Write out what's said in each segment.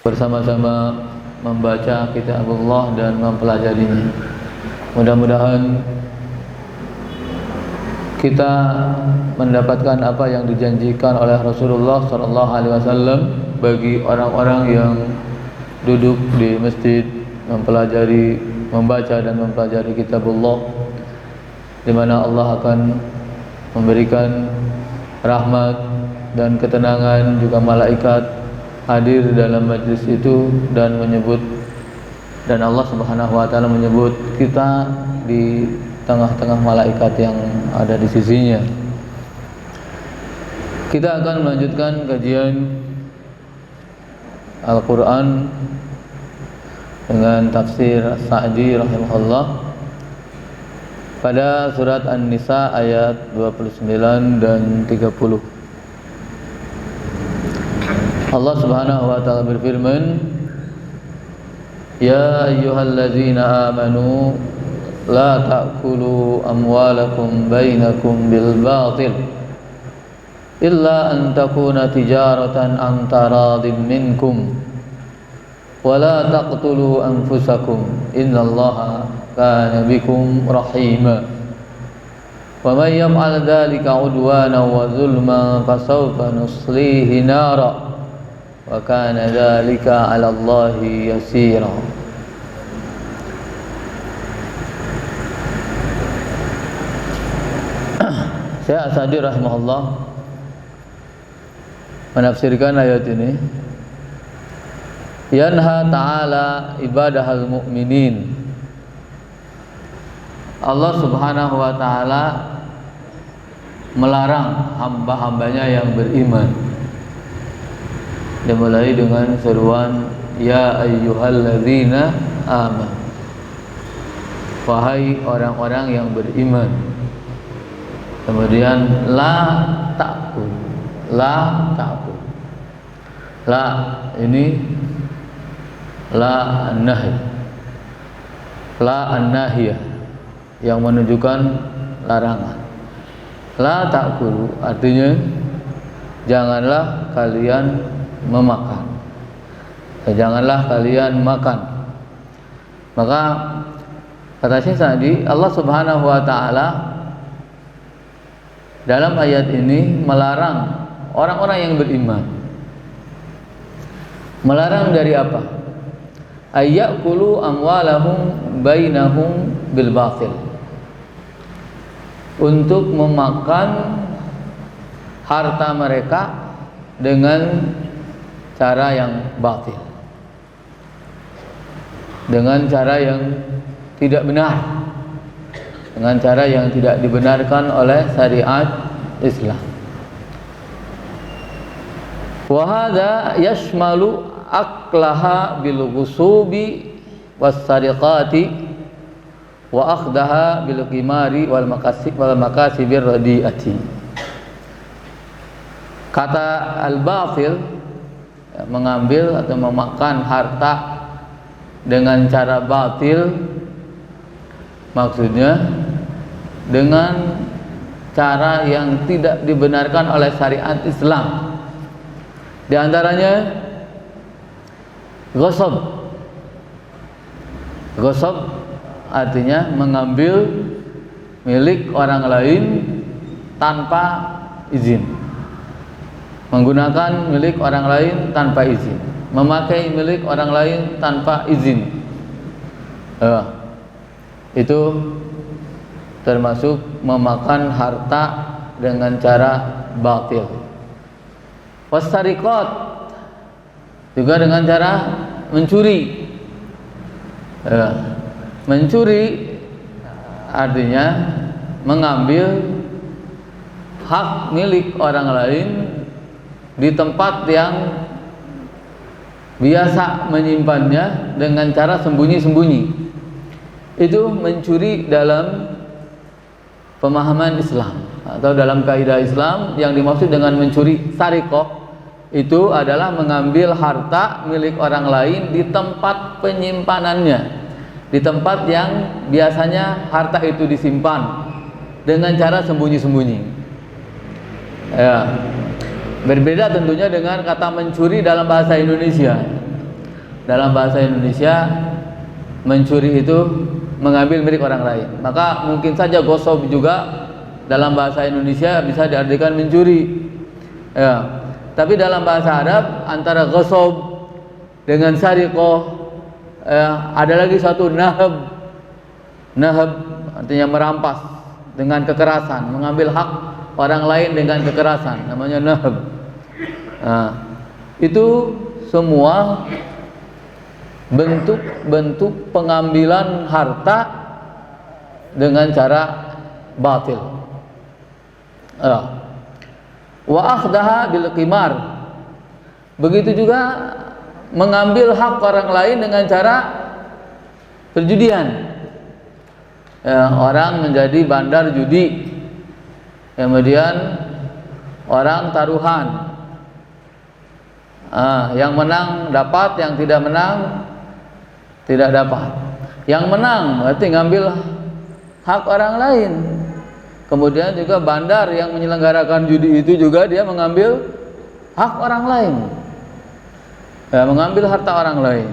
bersama-sama membaca kitabullah dan mempelajarinya. Mudah-mudahan kita mendapatkan apa yang dijanjikan oleh Rasulullah SAW bagi orang-orang yang duduk di masjid membaca dan mempelajari kitabullah, di mana Allah akan memberikan rahmat dan ketenangan, juga malaikat hadir dalam majlis itu dan Allah Subhanahu wa taala menyebut kita di tengah-tengah malaikat yang ada di sisinya. Kita akan melanjutkan kajian Al-Quran dengan tafsir Sa'di rahimahullah pada surat An-Nisa ayat 29 dan 30. Allah Subhanahu wa taala berfirman, "Ya ayyuhalladzina amanu la ta'kulu amwalakum bainakum bil batil illa an takuna tijaratan an taradin minkum wa la taqtulu anfusakum innallaha kana bikum rahima wa may yaf'al dhalika 'udwana wa zulma fasawfa nuslihi nara wa kana dhalika 'ala Allahi yasira." Syekh As-Sa'di rahimahullah menafsirkan ayat ini, yanha ta'ala ibadahal mu'minin. Allah Subhanahu wa ta'ala melarang hamba-hambanya yang beriman, dimulai dengan seruan ya ayyuhalladzina amanu, wahai orang-orang yang beriman. Kemudian la ta'kul, la ini la an-nahiyah yang menunjukkan larangan. La ta'kulu artinya janganlah kalian memakan, janganlah kalian makan. Maka kata Syekh Sa'di, Allah Subhanahu wa taala dalam ayat ini melarang orang-orang yang beriman. Melarang dari apa? Ayyakulu amwalahum bainahum bil batil, untuk memakan harta mereka dengan cara yang batil, dengan cara yang tidak benar, dengan cara yang tidak dibenarkan oleh syariat Islam. Wa hadza yashmalu aklaha bil ghusubi was sariqati wa akhdaha bil qimari wal makasibir radiati. Kata al-batil, mengambil atau memakan harta dengan cara batil, maksudnya dengan cara yang tidak dibenarkan oleh syariat Islam. Di antaranya ghasab. Ghasab artinya mengambil milik orang lain tanpa izin, menggunakan milik orang lain tanpa izin, memakai milik orang lain tanpa izin. Itu termasuk memakan harta dengan cara batil. Wasariqat juga dengan cara mencuri. Mencuri artinya mengambil hak milik orang lain di tempat yang biasa menyimpannya dengan cara sembunyi-sembunyi. Itu mencuri dalam pemahaman Islam atau dalam kaidah Islam. Yang dimaksud dengan mencuri sariqah itu adalah mengambil harta milik orang lain di tempat penyimpanannya, di tempat yang biasanya harta itu disimpan dengan cara sembunyi-sembunyi. Ya. Berbeda tentunya dengan kata mencuri dalam bahasa Indonesia. dalam bahasa Indonesia mencuri itu mengambil milik orang lain. Maka mungkin saja ghosob juga dalam bahasa Indonesia bisa diartikan mencuri. Ya. Tapi dalam bahasa Arab antara ghosob dengan sariqah ada lagi satu nahab. Nahab artinya merampas dengan kekerasan, mengambil hak orang lain dengan kekerasan, namanya nahab. Nah, itu semua bentuk-bentuk pengambilan harta dengan cara batil. Wa akhdaha bil qimar. Begitu juga mengambil hak orang lain dengan cara perjudian. Orang menjadi bandar judi, kemudian orang taruhan, yang menang dapat, yang tidak menang tidak dapat. Yang menang berarti ngambil hak orang lain. Kemudian juga bandar yang menyelenggarakan judi itu juga dia mengambil hak orang lain, mengambil harta orang lain.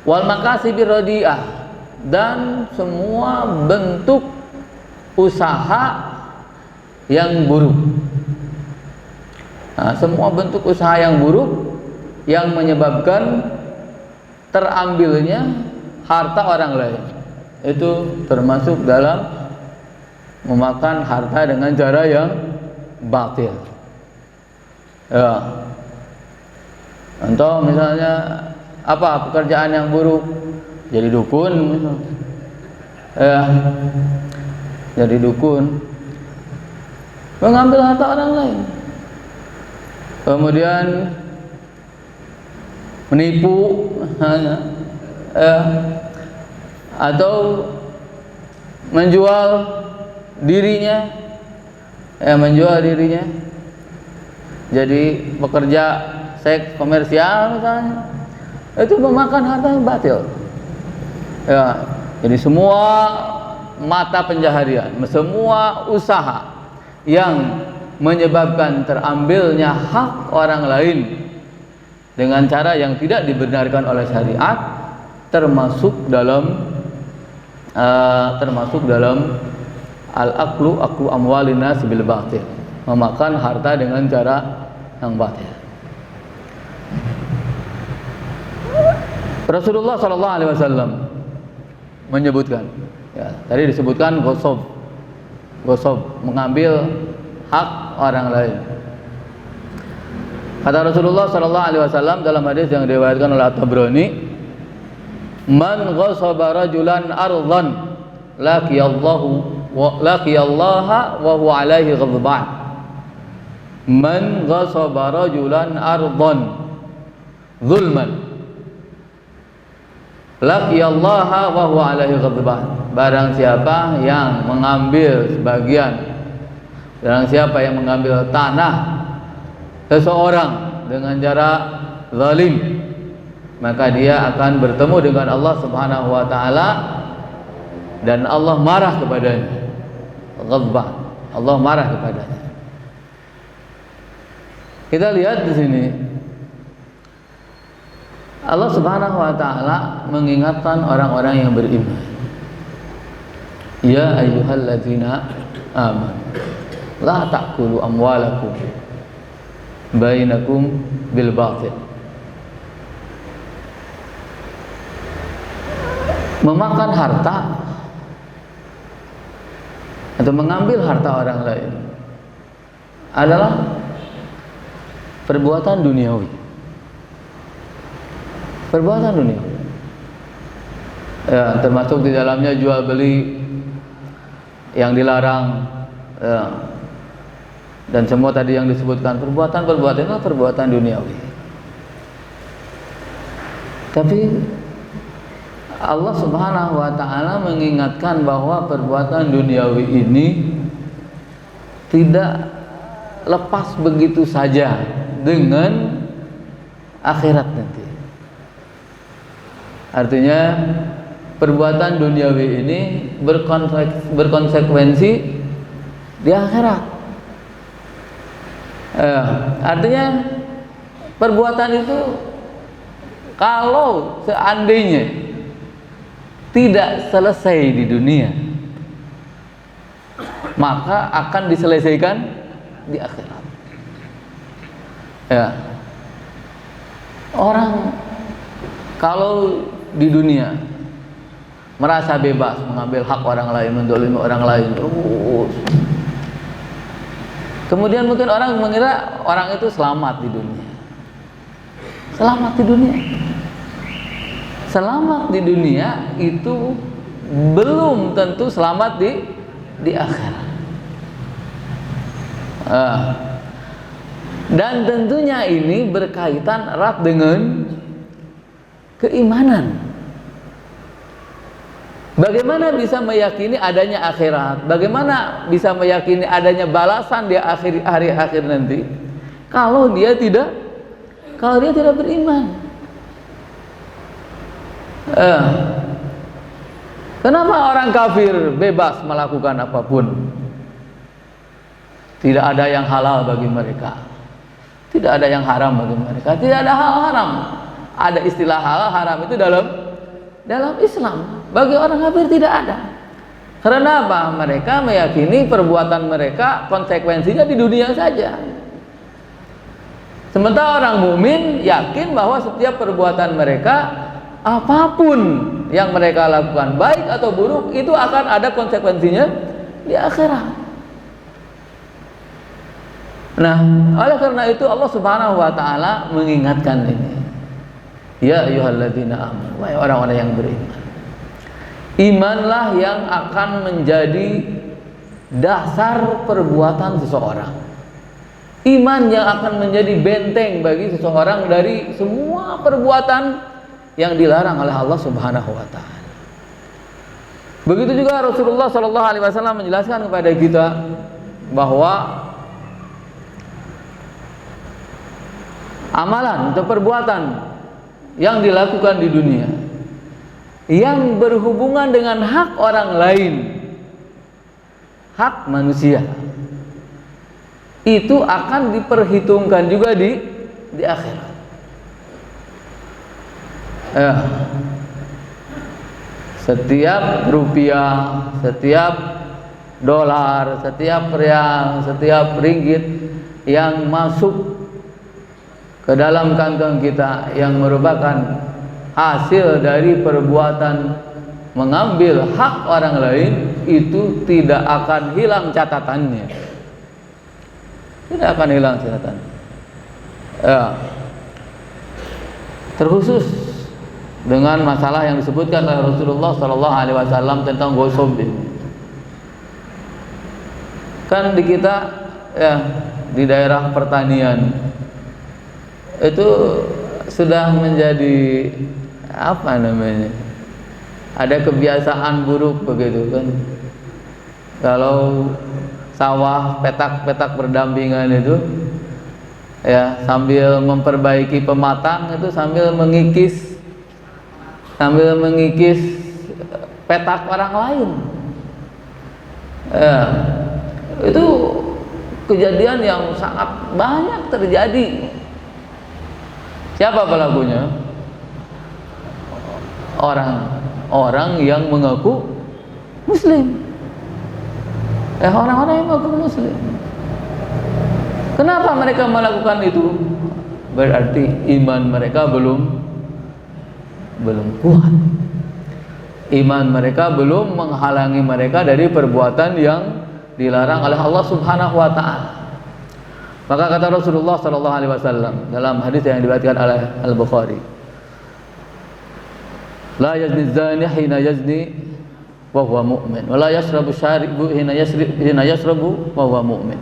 Wal makasibir radi'ah, dan semua bentuk usaha yang buruk. Nah, semua bentuk usaha yang buruk yang menyebabkan terambilnya harta orang lain itu termasuk dalam memakan harta dengan cara yang batil. Contoh misalnya apa pekerjaan yang buruk? Jadi dukun misalnya. Jadi dukun, mengambil harta orang lain, kemudian menipu, atau menjual dirinya, jadi pekerja seks komersial misalnya, itu memakan harta yang batil. Jadi semua mata pencaharian, semua usaha yang menyebabkan terambilnya hak orang lain dengan cara yang tidak dibenarkan oleh syariat termasuk dalam aklu amwalin nas bil batil, memakan harta dengan cara yang batil. Rasulullah sallallahu alaihi wasallam menyebutkan, tadi disebutkan ghosob, mengambil hak orang lain. Kata Rasulullah sallallahu alaihi wasallam dalam hadis yang diriwayatkan oleh At-Tabrani, man ghasaba rajulan ardhan laqiyallaha wa huwa alaihi ghadban. Man ghasaba rajulan ardhan zulman laqiyallaha wa huwa alaihi ghadban. Barang siapa yang mengambil tanah seseorang dengan cara zalim, maka dia akan bertemu dengan Allah Subhanahu wa taala dan Allah marah kepadanya. Ghadban, Allah marah kepadanya. Kita lihat di sini Allah Subhanahu wa taala mengingatkan orang-orang yang beriman. Ya ayyuhalladzina amanu la ta'kulu amwalakum bainakum bil batil. Memakan harta atau mengambil harta orang lain adalah perbuatan duniawi. Perbuatan dunia, termasuk di dalamnya jual beli yang dilarang, dan semua tadi yang disebutkan perbuatan itu perbuatan duniawi. Tapi Allah Subhanahu wa taala mengingatkan bahwa perbuatan duniawi ini tidak lepas begitu saja dengan akhirat nanti. Artinya perbuatan duniawi ini berkonsekuensi di akhirat. Artinya perbuatan itu kalau seandainya tidak selesai di dunia, maka akan diselesaikan di akhirat. Ya. Orang kalau di dunia merasa bebas mengambil hak orang lain, mendolimi orang lain terus, kemudian mungkin orang mengira orang itu selamat di dunia. Selamat di dunia. Selamat di dunia itu belum tentu selamat di akhirat. Dan tentunya ini berkaitan erat dengan keimanan. Bagaimana bisa meyakini adanya akhirat? Bagaimana bisa meyakini adanya balasan di hari akhir nanti kalau dia tidak beriman? Kenapa orang kafir bebas melakukan apapun? Tidak ada yang halal bagi mereka, tidak ada yang haram bagi mereka, tidak ada hal haram. Ada istilah halal haram itu dalam Islam. Bagi orang kafir tidak ada. Karena apa? Mereka meyakini perbuatan mereka konsekuensinya di dunia saja. Sementara orang mukmin yakin bahwa setiap perbuatan mereka, apapun yang mereka lakukan, baik atau buruk, itu akan ada konsekuensinya di akhirat. Nah, oleh karena itu Allah Subhanahu wa taala mengingatkan ini. Ya ayyuhalladzina amanu, wahai orang-orang yang beriman. Imanlah yang akan menjadi dasar perbuatan seseorang. Iman yang akan menjadi benteng bagi seseorang dari semua perbuatan yang dilarang oleh Allah Subhanahu wa taala. Begitu juga Rasulullah sallallahu alaihi wasallam menjelaskan kepada kita bahwa amalan atau perbuatan yang dilakukan di dunia yang berhubungan dengan hak orang lain, hak manusia, itu akan diperhitungkan juga di akhirat. Setiap rupiah, setiap dolar, setiap rial, setiap ringgit yang masuk ke dalam kantong kita yang merupakan hasil dari perbuatan mengambil hak orang lain, itu tidak akan hilang catatannya. Tidak akan hilang catatannya. Terkhusus dengan masalah yang disebutkan oleh Rasulullah sallallahu alaihi wasallam tentang ghosub. Kan di kita ya, di daerah pertanian itu sudah menjadi apa namanya, ada kebiasaan buruk begitu kan, kalau sawah petak-petak berdampingan itu ya, sambil memperbaiki pematang itu sambil mengikis petak orang lain. Itu kejadian yang sangat banyak terjadi. Siapa pelakunya? Orang yang mengaku muslim. Orang-orang yang mengaku muslim. Kenapa mereka melakukan itu? Berarti iman mereka belum kuat. Iman mereka belum menghalangi mereka dari perbuatan yang dilarang oleh Allah Subhanahu wa taala. Maka kata Rasulullah sallallahu alaihi wasallam dalam hadis yang diriwayatkan oleh Al-Bukhari, la yazni zani hina yazni wa huwa mu'min, wa la yashrabu syaribu hina yashrabu wa huwa mu'min,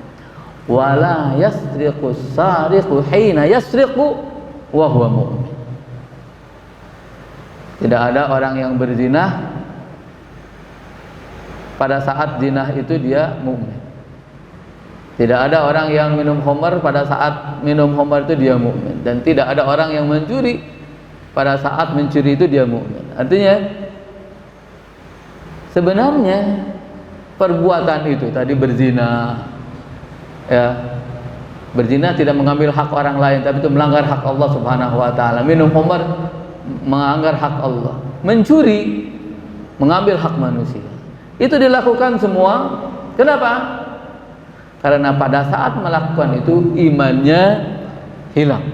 wa la yasriqu sariqu hina yasriqu wa huwa mu'min. Tidak ada orang yang berzina pada saat zina itu dia mukmin. Tidak ada orang yang minum khamar pada saat minum khamar itu dia mukmin, dan tidak ada orang yang mencuri pada saat mencuri itu dia mukmin. Artinya sebenarnya perbuatan itu tadi berzina, ya, berzina tidak mengambil hak orang lain, tapi itu melanggar hak Allah Subhanahu wa taala. Minum khamar melanggar hak Allah, mencuri, mengambil hak manusia. Itu dilakukan semua. Kenapa? Karena pada saat melakukan itu imannya hilang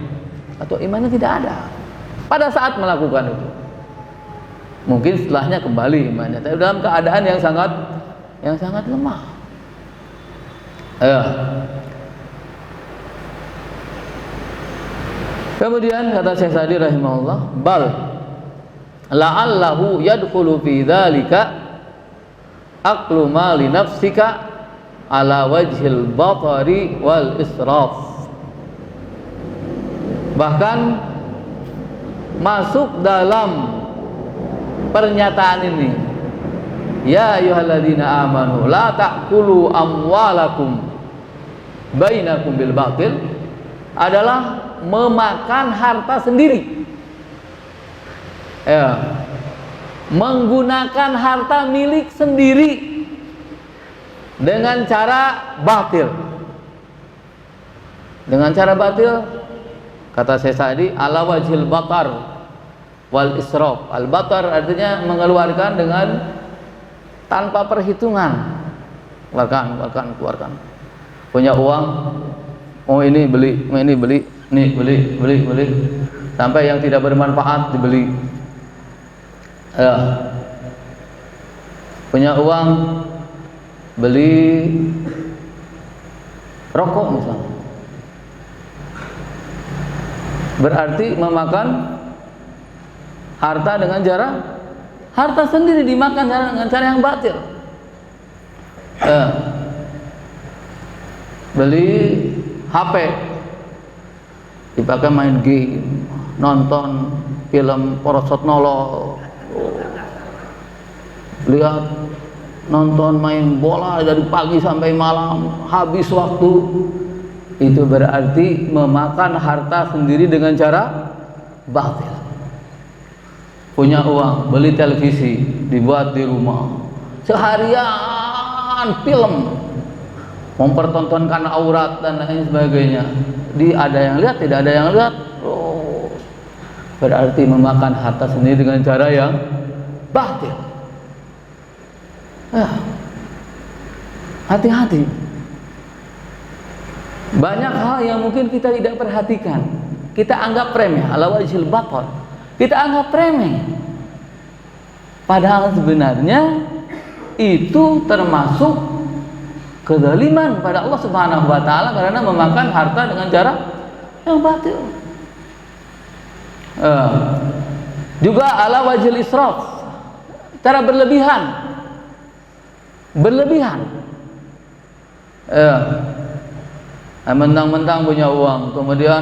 atau imannya tidak ada. Pada saat melakukan itu, mungkin setelahnya kembali imannya, tapi dalam keadaan yang sangat lemah. Kemudian kata Syekh Sa'di rahimahullah, bal la'allahu yadkhulu fi dzalika aqlu ma li nafsika ala wajhil batari wal israf. Bahkan masuk dalam pernyataan ini, ya ayyuhalladzina amanu la ta'kulu amwalakum bainakum bil batil, adalah memakan harta sendiri, menggunakan harta milik sendiri dengan cara batil. Dengan cara batil, kata Syekh Sa'di, ala wajhil batar wal israf. Al batar artinya mengeluarkan dengan tanpa perhitungan, keluarkan. Punya uang, oh ini beli, nih beli, sampai yang tidak bermanfaat dibeli. Punya uang, beli rokok misalnya, berarti memakan harta dengan cara harta sendiri, dimakan dengan cara yang batil. Beli HP, dipakai main game, nonton film porosot nolol, lihat, nonton, main bola dari pagi sampai malam, habis waktu. Itu berarti memakan harta sendiri dengan cara batil. Punya uang, beli televisi, dibuat di rumah, seharian film, mempertontonkan aurat dan lain sebagainya. Ada yang lihat, tidak ada yang lihat. Berarti memakan harta sendiri dengan cara yang batil. Hati-hati. Banyak hal yang mungkin kita tidak perhatikan, kita anggap remeh, ala wajhil batal, kita anggap remeh, padahal sebenarnya itu termasuk kezaliman pada Allah Subhanahu wa taala karena memakan harta dengan cara yang batil. Juga ala wajhil israf, cara berlebihan. Mentang-mentang punya uang, kemudian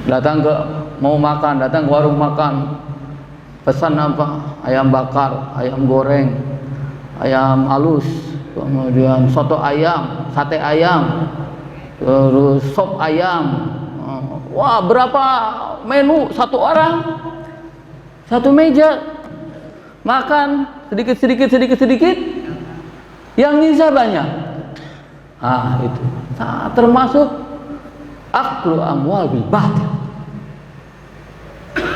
datang ke warung makan, pesan apa? Ayam bakar, ayam goreng, ayam halus, kemudian soto ayam, sate ayam, terus sop ayam. Wah, berapa menu satu orang, satu meja, makan sedikit, yang nyisa banyak. Itu termasuk aklu amwal bil batil,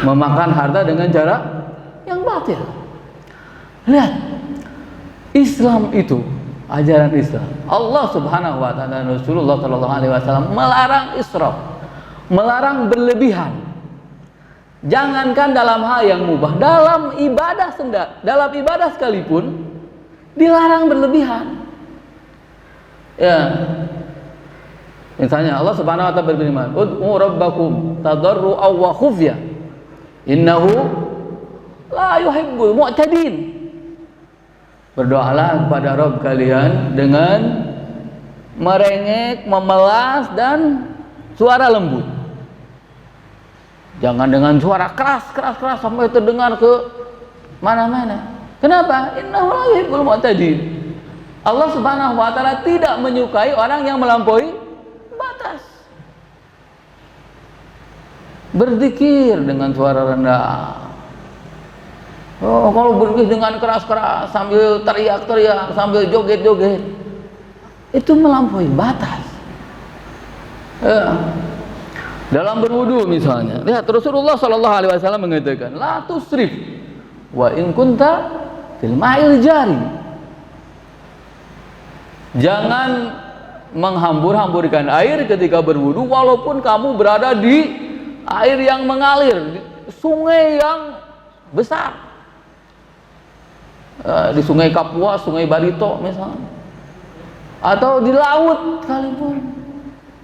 memakan harta dengan cara yang batil. Lihat, Islam itu, ajaran Islam, Allah Subhanahu wa taala dan Rasulullah sallallahu alaihi wasallam melarang israf, melarang berlebihan. Jangankan dalam hal yang mubah, dalam ibadah sekalipun dilarang berlebihan. Misalnya Allah Subhanahu wa taala berfirman, "Ud'u rabbakum tadarru'an wa khufya, innahu la yuhibbul mu'tadin." Berdoalah kepada Rabb kalian dengan merengek, memelas dan suara lembut. Jangan dengan suara keras sampai terdengar ke mana-mana. Kenapa? Innahu la yuhibbul mu'tadin. Allah Subhanahu wa taala tidak menyukai orang yang melampaui batas. Berzikir dengan suara rendah. Kalau berzikir dengan keras-keras sambil teriak-teriak, sambil joget-joget, itu melampaui batas. Dalam berwudu misalnya, lihat Rasulullah Shallallahu Alaihi Wasallam mengatakan, la tusrif, wa in kunta fil ma'il jari. Jangan menghambur-hamburkan air ketika berwudu, walaupun kamu berada di air yang mengalir, di sungai yang besar, di Sungai Kapuas, Sungai Barito misalnya, atau di laut sekalipun,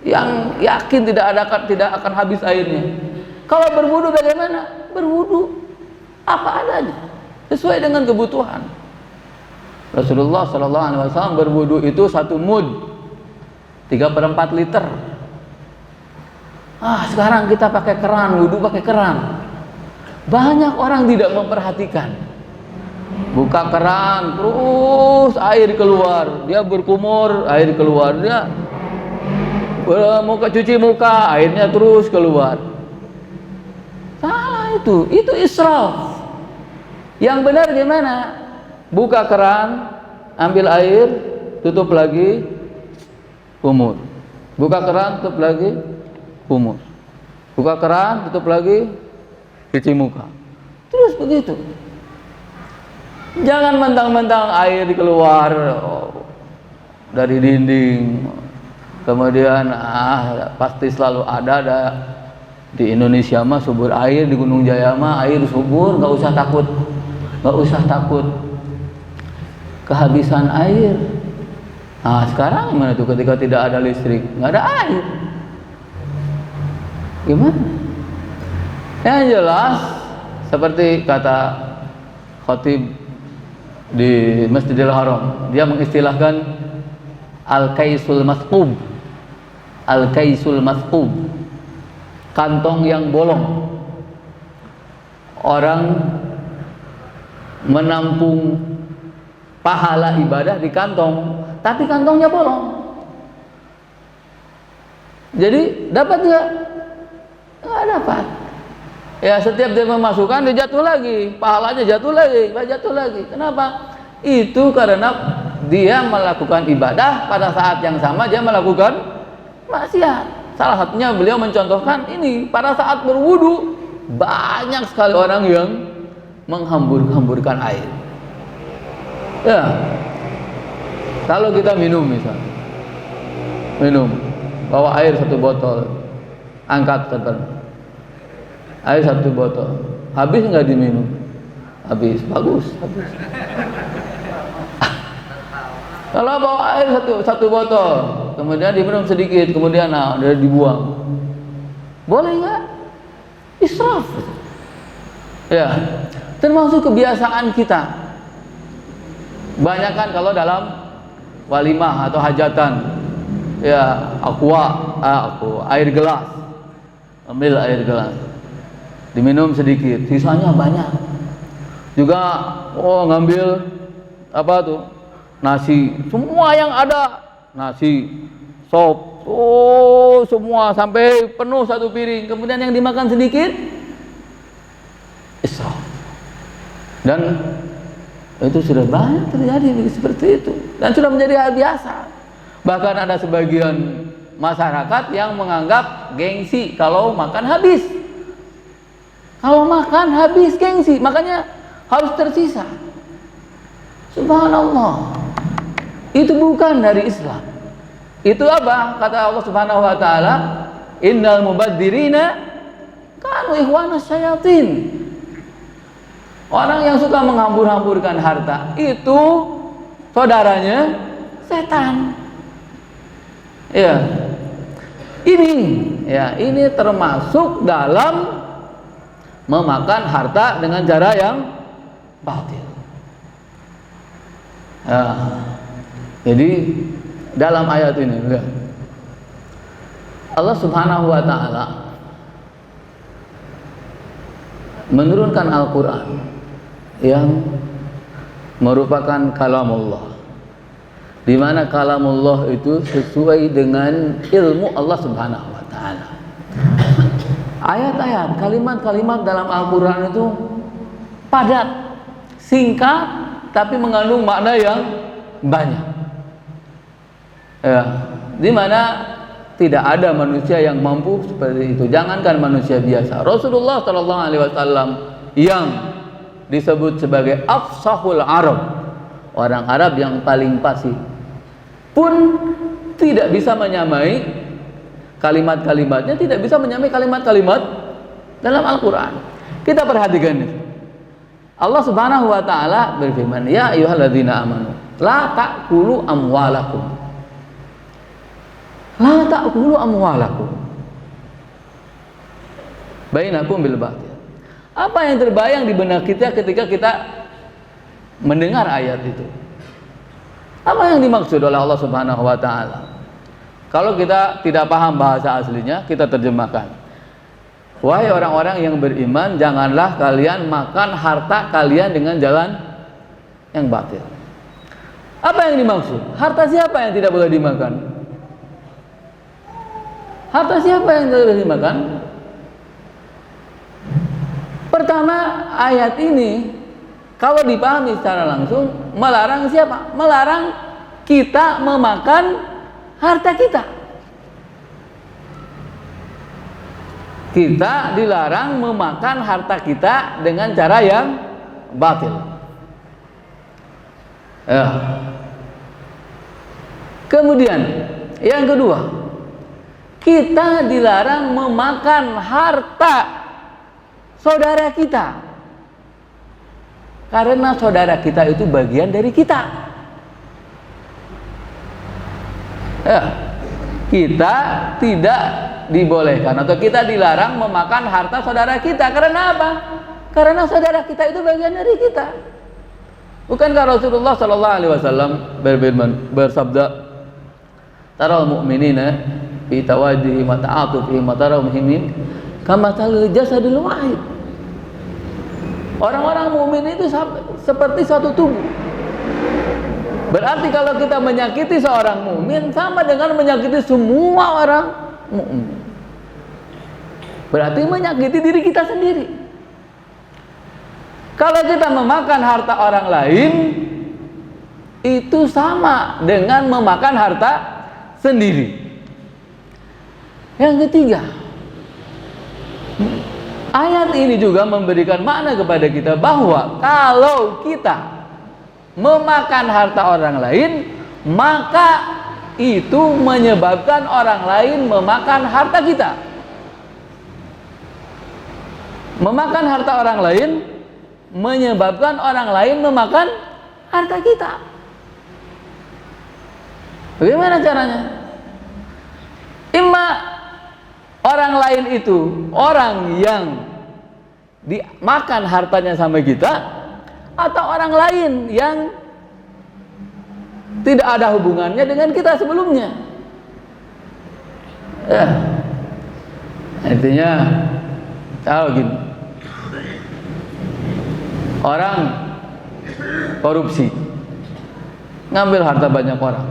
yang yakin tidak akan habis airnya. Kalau berwudu bagaimana? Berwudu apa adanya, sesuai dengan kebutuhan. Rasulullah Shallallahu Alaihi Wasallam berwudu itu 1 mud, 3/4 liter. Sekarang kita pakai keran, wudu pakai keran. Banyak orang tidak memperhatikan. Buka keran, terus air keluar, dia berkumur, air keluar, dia cuci muka, airnya terus keluar. Salah itu israf. Yang benar gimana? Buka keran, ambil air, tutup lagi, kumur. Buka keran, tutup lagi, kumur. Buka keran, tutup lagi, cuci muka. Terus begitu. Jangan mentang-mentang air keluar dari dinding, kemudian pasti selalu ada di Indonesia mah subur air, di Gunung Jaya mah air subur, nggak usah takut kehabisan air. Sekarang gimana tuh ketika tidak ada listrik, nggak ada air, gimana? Yang jelas seperti kata khatib di Masjidil Haram, dia mengistilahkan al-kaisul masqub. Al-kaisul masqub, kantong yang bolong. Orang menampung pahala ibadah di kantong, tapi kantongnya bolong. Jadi dapat nggak? Nggak dapat. Ya, setiap dia memasukkan, dia jatuh lagi, pahalanya jatuh lagi. Kenapa? Itu karena dia melakukan ibadah, pada saat yang sama dia melakukan maksiat. Salah satunya beliau mencontohkan ini, pada saat berwudu banyak sekali orang yang menghambur-hamburkan air. Ya, kalau kita minum misalnya, bawa air 1 botol, angkat air 1 botol, habis nggak diminum? Habis, bagus. Kalau bawa air satu botol, kemudian diminum sedikit, kemudian udah dibuang, boleh nggak? Israf. Ya, termasuk kebiasaan kita. Banyak kan kalau dalam walimah atau hajatan, ya air gelas, ambil air gelas, diminum sedikit, sisanya banyak. Juga ngambil nasi, semua yang ada, nasi, sop, semua sampai penuh 1 piring, kemudian yang dimakan sedikit, israf. Dan itu sudah banyak terjadi seperti itu, dan sudah menjadi hal biasa. Bahkan ada sebagian masyarakat yang menganggap gengsi kalau makan habis. Kalau makan habis gengsi, makanya harus tersisa. Subhanallah, itu bukan dari Islam. Itu apa? Kata Allah Subhanahu wa taala, innal mubadzirina kanu ikhwanas syayatin. Orang yang suka menghambur-hamburkan harta itu saudaranya setan. Ya. Ini termasuk dalam memakan harta dengan cara yang batil. Jadi dalam ayat ini Allah Subhanahu wa taala menurunkan Al-Qur'an yang merupakan kalamullah, di mana kalamullah itu sesuai dengan ilmu Allah Subhanahu wa taala. Ayat-ayat, kalimat-kalimat dalam Al-Qur'an itu padat, singkat, tapi mengandung makna yang banyak. Ya, di mana tidak ada manusia yang mampu seperti itu. Jangankan manusia biasa, Rasulullah Shallallahu Alaihi Wasallam yang disebut sebagai afsahul Arab, orang Arab yang paling fasih, pun tidak bisa menyamai kalimat-kalimatnya, tidak bisa menyamai kalimat-kalimat dalam Al-Quran. Kita perhatikan ini. Allah Subhanahu wa taala berfirman, "Ya ayyuhalladzina amanu, la ta'kulu amwalakum." La ta'kulu amwalakum bainakum bil batil. Apa yang terbayang di benak kita ketika kita mendengar ayat itu? Apa yang dimaksud oleh Allah Subhanahu wa taala? Kalau kita tidak paham bahasa aslinya, kita terjemahkan. Wahai orang-orang yang beriman, janganlah kalian makan harta kalian dengan jalan yang batil. Apa yang dimaksud? Harta siapa yang tidak boleh dimakan? Harta siapa yang tidak boleh dimakan? Pertama, ayat ini kalau dipahami secara langsung melarang siapa? Melarang kita memakan harta kita. Kita dilarang memakan harta kita dengan cara yang batil. Ya. Kemudian yang kedua, kita dilarang memakan harta saudara kita, karena saudara kita itu bagian dari kita. Ya. Kita tidak dibolehkan atau kita dilarang memakan harta saudara kita. Karena apa? Karena saudara kita itu bagian dari kita. Bukankah Rasulullah Shallallahu Alaihi Wasallam bersabda, "Taral mu'minina fi tawaddihi wa ta'atufi wa tarahumhim kamathal jasadil wahid." Orang-orang mukmin itu seperti satu tubuh. Berarti kalau kita menyakiti seorang mukmin sama dengan menyakiti semua orang mukmin. Berarti menyakiti diri kita sendiri. Kalau kita memakan harta orang lain, itu sama dengan memakan harta sendiri. Yang ketiga, ayat ini juga memberikan makna kepada kita bahwa kalau kita memakan harta orang lain, maka itu menyebabkan orang lain memakan harta kita. Memakan harta orang lain menyebabkan orang lain memakan harta kita. Bagaimana caranya? Imma orang lain itu orang yang dimakan hartanya sama kita, atau orang lain yang tidak ada hubungannya dengan kita sebelumnya. Intinya tahu gini, orang korupsi ngambil harta banyak orang,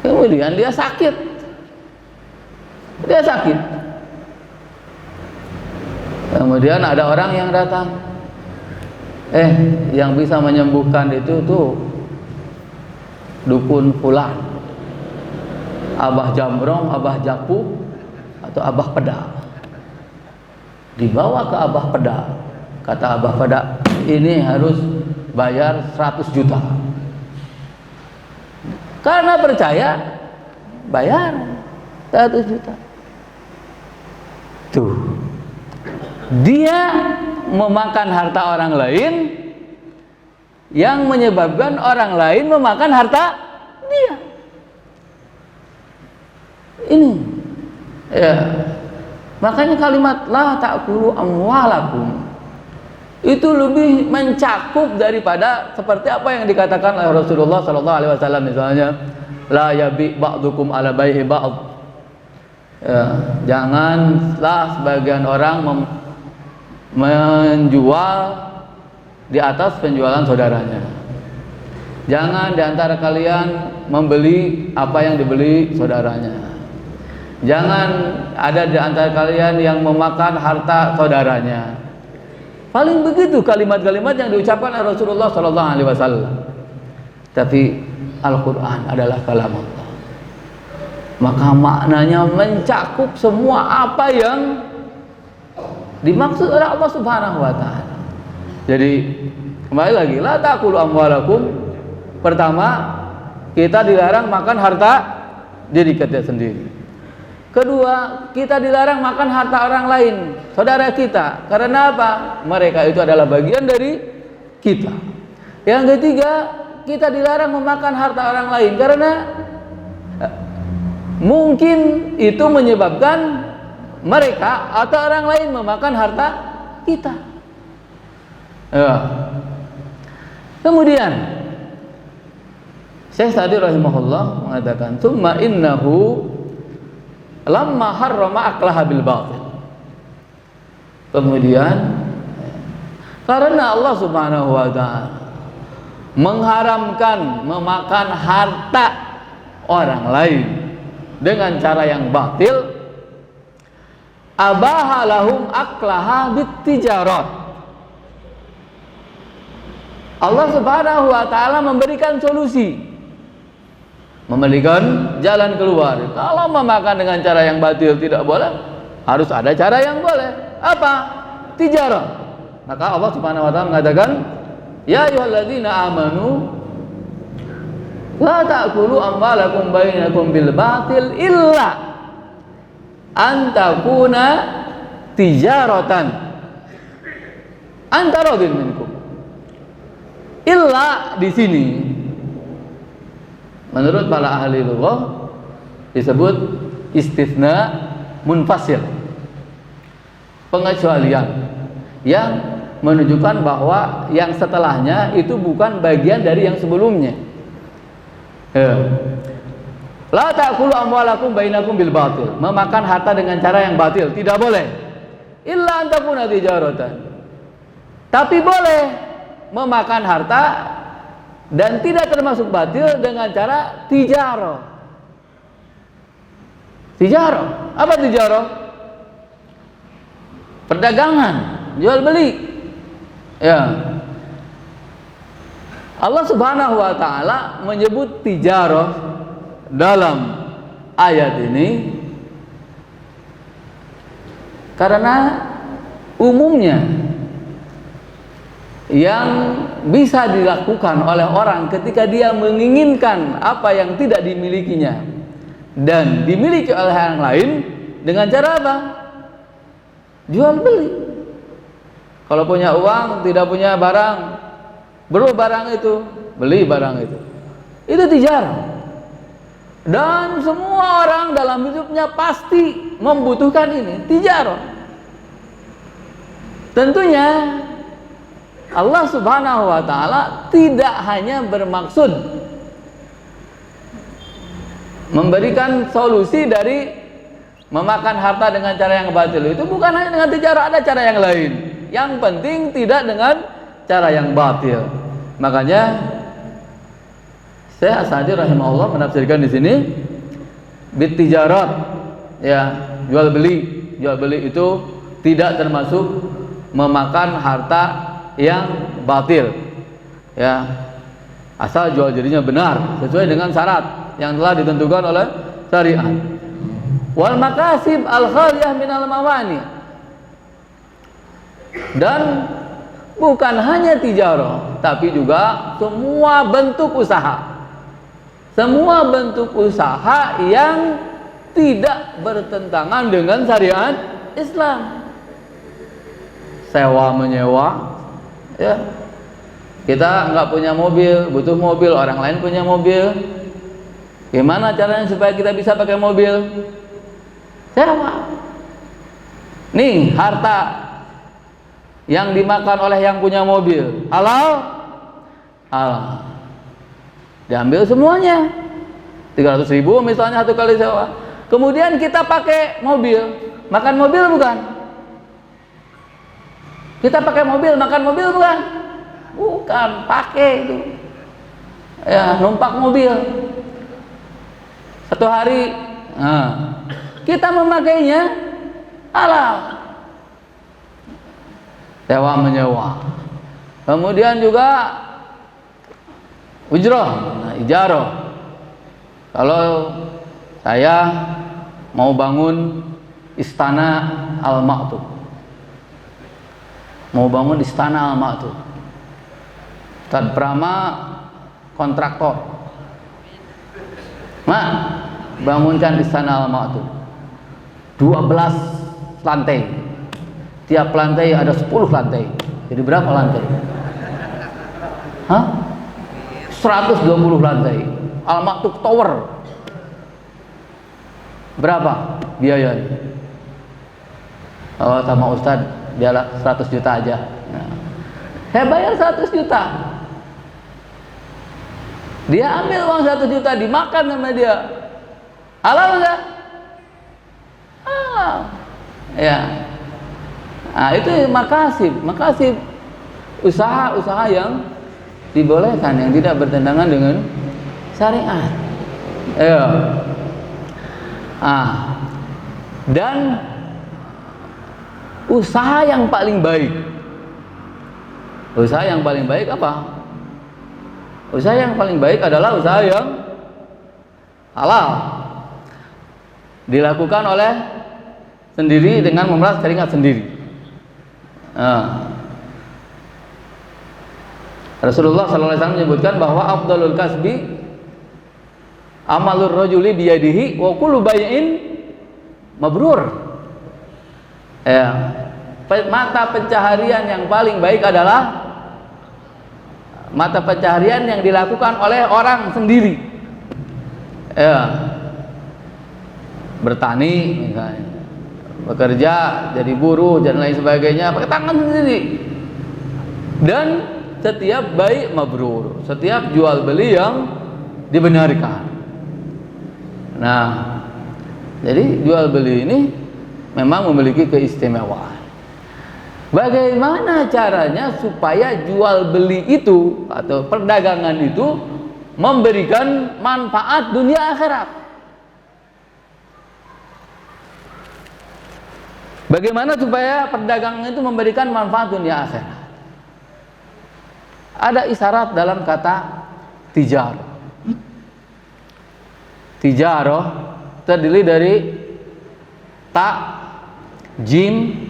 kemudian dia sakit, kemudian ada orang yang datang, yang bisa menyembuhkan itu tuh dukun fulan, Abah Jambrong, Abah Japu, atau Abah Peda. Dibawa ke Abah Peda. Kata Abah Peda, ini harus bayar 100 juta. Karena percaya, bayar 100 juta. Tuh, dia memakan harta orang lain yang menyebabkan orang lain memakan harta dia. Ini ya, makanya kalimat la ta'kulu amwalakum itu lebih mencakup daripada seperti apa yang dikatakan oleh Rasulullah Sallallahu Alaihi Wasallam, misalnya la yabi ba'dukum ala bai'i ba'd. Ya, janganlah sebagian orang menjual di atas penjualan saudaranya. Jangan di antara kalian membeli apa yang dibeli saudaranya. Jangan ada di antara kalian yang memakan harta saudaranya. Paling begitu kalimat-kalimat yang diucapkan oleh Rasulullah Sallallahu Alaihi Wasallam. Tapi Al-Quran adalah kalam Allah. maka maknanya mencakup semua apa yang dimaksud oleh Allah Subhanahu wa taala. Jadi kembali lagi, la taqulu amwalakum. Pertama, kita dilarang makan harta diri kita sendiri. Kedua, kita dilarang makan harta orang lain, saudara kita. Karena apa? Mereka itu adalah bagian dari kita. Yang ketiga, kita dilarang memakan harta orang lain karena mungkin itu menyebabkan mereka atau orang lain memakan harta kita. Ya. Kemudian Syekh Sa'di rahimahullah mengatakan, "Tsumma innahu lamma harrama aklaha bil batil." Kemudian karena Allah Subhanahu wa taala mengharamkan memakan harta orang lain dengan cara yang batil, abaha lahum aklaha bittijarat. Allah Subhanahu wa taala memberikan solusi, memberikan jalan keluar. Kalau memakan dengan cara yang batil tidak boleh, harus ada cara yang boleh. Apa? Tijarah. Maka Allah Subhanahu wa taala mengatakan, ya ayyuhalladzina amanu la ta'kulu amwalakum bainakum bil batil illa an takuna tijaratan antara minkum. Illa di sini menurut para ahli lughah disebut istitsna munfasil, pengecualian yang menunjukkan bahwa yang setelahnya itu bukan bagian dari yang sebelumnya. La ta'kulu amwalakum bainakum bil batil, memakan harta dengan cara yang batil tidak boleh. Illa an takuna tijaratan, tapi boleh memakan harta dan tidak termasuk batil dengan cara tijarah. Tijarah, apa tijarah? Perdagangan, jual beli. Ya. Allah Subhanahu wa taala menyebut tijarah dalam ayat ini karena umumnya yang bisa dilakukan oleh orang ketika dia menginginkan apa yang tidak dimilikinya dan dimiliki oleh orang lain dengan cara apa? Jual beli. Kalau punya uang, tidak punya barang, beli barang itu, beli barang itu. Itu tijarah. Dan semua orang dalam hidupnya pasti membutuhkan ini, tijarah. Tentunya Allah Subhanahu wa taala tidak hanya bermaksud memberikan solusi dari memakan harta dengan cara yang batil. Itu bukan hanya dengan tijarah, ada cara yang lain. Yang penting tidak dengan cara yang batil. Makanya Syekh As-Sa'di rahimahullah menafsirkan di sini bittijarat, ya, jual beli. Jual beli itu tidak termasuk memakan harta yang batil, ya, asal jual belinya benar sesuai dengan syarat yang telah ditentukan oleh syariat. Wal makasib al khaliyah minal mawani, dan bukan hanya tijarah tapi juga semua bentuk usaha, semua bentuk usaha yang tidak bertentangan dengan syariat Islam. Sewa menyewa, ya, kita nggak punya mobil, butuh mobil, orang lain punya mobil. Gimana caranya supaya kita bisa pakai mobil? Sewa. Nih harta yang dimakan oleh yang punya mobil halal, halal, diambil semuanya, 300.000 misalnya satu kali sewa. Kemudian kita pakai mobil, makan mobil bukan? Kita pakai mobil, makan mobil bukan? Bukan, pakai itu. Ya, numpak mobil. Satu hari, nah, kita memakainya halal. Sewa menyewa. Kemudian juga ujrah, nah, ijarah. Kalau Saya mau bangun istana Al-Maktub. Mau bangun istana Al-Maktub. Ustaz Brahma kontraktor. Mak, bangunkan istana Al-Maktub. 12 lantai. Tiap lantai ada 10 lantai. Jadi berapa lantai? Hah? 120 lantai. Al-Maktub Tower. Berapa biayanya? Oh, sama Ustadz, biarlah 100 juta aja. Nah, saya bayar 100 juta. Dia ambil uang 1 juta, dimakan sama dia. Halal enggak? Halal. Ya. Nah, itu makasih usaha-usaha yang dibolehkan, yang tidak bertentangan dengan syariat. Ya. Dan usaha yang paling baik apa? Usaha yang paling baik adalah usaha yang halal, dilakukan oleh sendiri dengan memeras keringat sendiri. Rasulullah SAW menyebutkan bahwa afdalul kasbi amalur rajuli biyadihi wa kullu bai'in mabrur. Ya, mata pencaharian yang paling baik adalah mata pencaharian yang dilakukan oleh orang sendiri. Ya, bertani misalnya, bekerja jadi buruh dan lain sebagainya pakai tangan sendiri. Dan setiap baik mabrur, setiap jual beli yang dibenarkan. Nah, jadi jual beli ini memang memiliki keistimewaan. Bagaimana caranya supaya jual beli itu atau perdagangan itu memberikan manfaat dunia akhirat? Bagaimana supaya perdagangan itu memberikan manfaat dunia akhirat? Ada isyarat dalam kata tijarah. Tijarah terdiri dari ta, jim,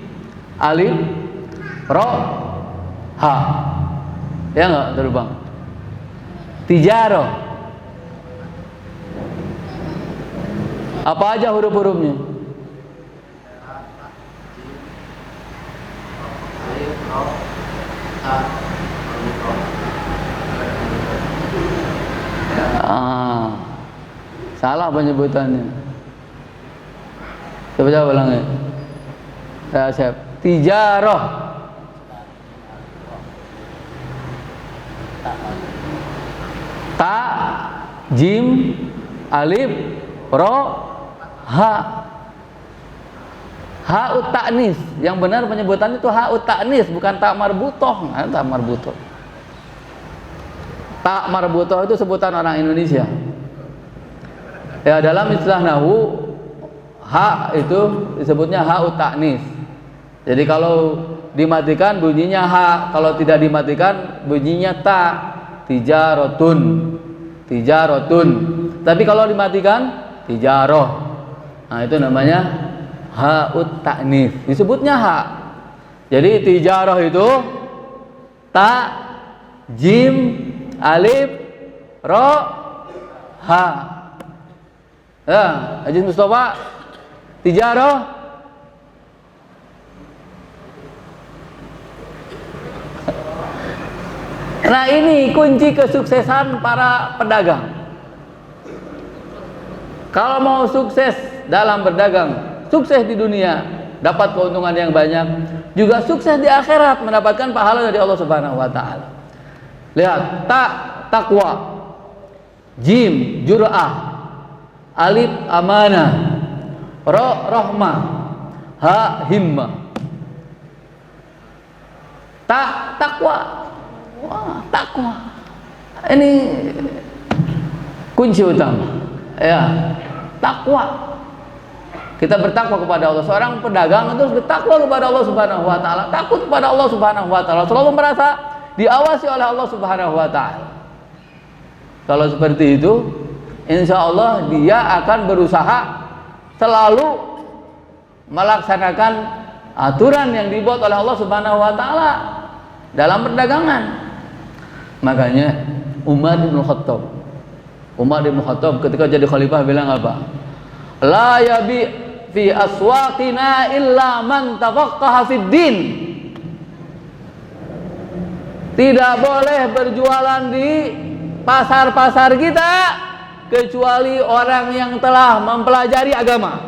alif, ro, ha. Ya enggak, terbang. Tijarah. Apa aja huruf-hurufnya? Salah penyebutannya. Coba ulangi. Saya tijarah. Ta, jim, alif, ro, ha. Ha ta'nis. Yang benar penyebutannya itu ha ta'nis, bukan ta marbutoh. Ta marbutoh. Ta marbutoh itu sebutan orang Indonesia. Ya, dalam istilah nahwu ha itu disebutnya ha ta'nis. Jadi kalau dimatikan bunyinya ha, kalau tidak dimatikan bunyinya ta. Tijarotun. Tijarotun. Tapi kalau dimatikan tijaroh. Nah, itu namanya ha ta'nis. Disebutnya ha. Jadi tijaroh itu ta, jim, alif, ro, ha. Ya, Haji Mustafa, tijarah. Nah, ini kunci kesuksesan para pedagang. Kalau mau sukses dalam berdagang, sukses di dunia, dapat keuntungan yang banyak, juga sukses di akhirat, mendapatkan pahala dari Allah Subhanahu wa taala. Lihat, ta, takwa, jim, jur'ah, alif, amanah, ro, rahmah, ha, himmah. Ta, takwa. Wah, takwa. Ini kunci utama. Ya, takwa. Kita bertakwa kepada Allah. Seorang pedagang itu harus bertakwa kepada Allah Subhanahu wa taala, takut kepada Allah Subhanahu wa taala, selalu merasa diawasi oleh Allah Subhanahu wa taala. Kalau seperti itu, insya Allah dia akan berusaha selalu melaksanakan aturan yang dibuat oleh Allah Subhanahu wa taala dalam perdagangan. Makanya Umar bin Khattab ketika jadi khalifah bilang apa? La yabi fi aswaqina illa man tafaqqaha fid din. Tidak boleh berjualan di pasar-pasar kita kecuali orang yang telah mempelajari agama.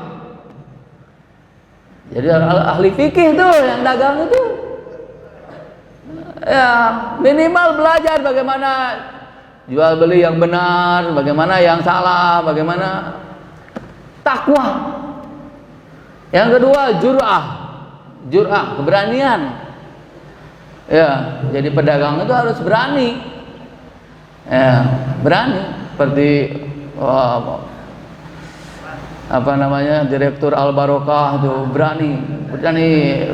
Jadi ahli fikih tuh yang dagang itu ya minimal belajar bagaimana jual beli yang benar, bagaimana yang salah, bagaimana takwa. Yang kedua jur'ah, keberanian. Ya, jadi pedagang itu harus berani. Ya, berani seperti Direktur Al Barokah itu berani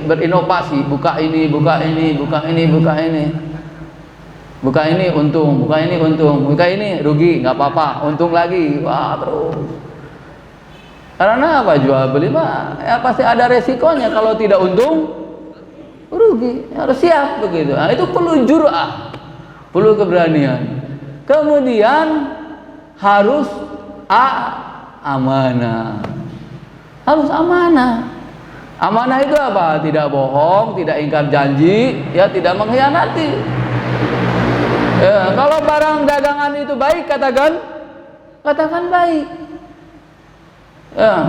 berinovasi, buka ini untung, buka ini rugi, nggak apa-apa, untung lagi, wah terus. Karena apa? Jual beli mah ya pasti ada resikonya, kalau tidak untung rugi, harus siap begitu. Nah, itu perlu jur'ah, perlu keberanian. Kemudian harus amanah. Harus amanah. Amanah itu apa? Tidak bohong, tidak ingkar janji, ya tidak mengkhianati. Ya, kalau barang dagangan itu baik, katakan baik. Ya.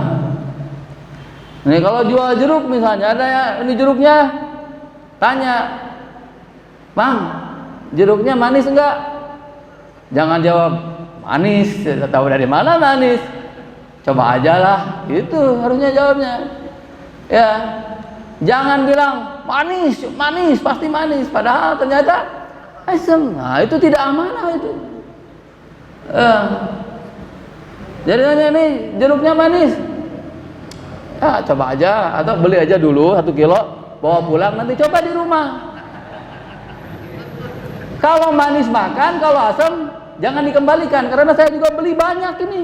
Ini kalau jual jeruk misalnya, ada ya, ini jeruknya, tanya, Bang, jeruknya manis enggak? Jangan jawab manis, tahu dari mana manis? Coba aja lah, itu harusnya jawabnya. Ya, jangan bilang manis, pasti manis, padahal ternyata asam. Nah, itu tidak amanah itu. Jadi ini jeruknya manis. Ya, coba aja atau beli aja dulu 1 kilo, bawa pulang nanti coba di rumah. Kalau manis makan, kalau asam jangan dikembalikan, karena saya juga beli banyak ini.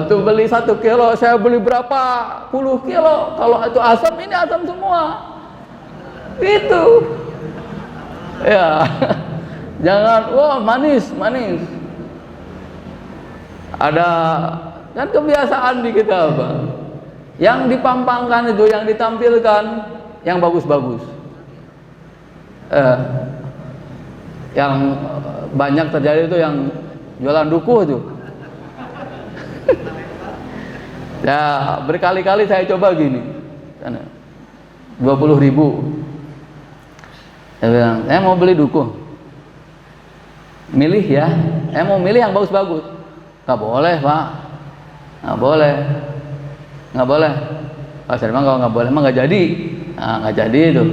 Itu beli 1 kilo, saya beli berapa puluh kilo. Kalau itu asam, ini asam semua. Itu. Ya. Jangan, wah manis. Ada kan kebiasaan di kita apa? Yang dipampangkan itu, yang ditampilkan yang bagus-bagus. Yang banyak terjadi itu yang jualan dukuh itu. Ya berkali-kali saya coba gini, 20.000. Saya bilang, saya mau beli dukuh, milih ya, saya mau milih yang bagus-bagus. Nggak boleh Pak, nggak boleh. Pak saya bilang kalau nggak boleh, emang nggak jadi. Nah, nggak jadi itu.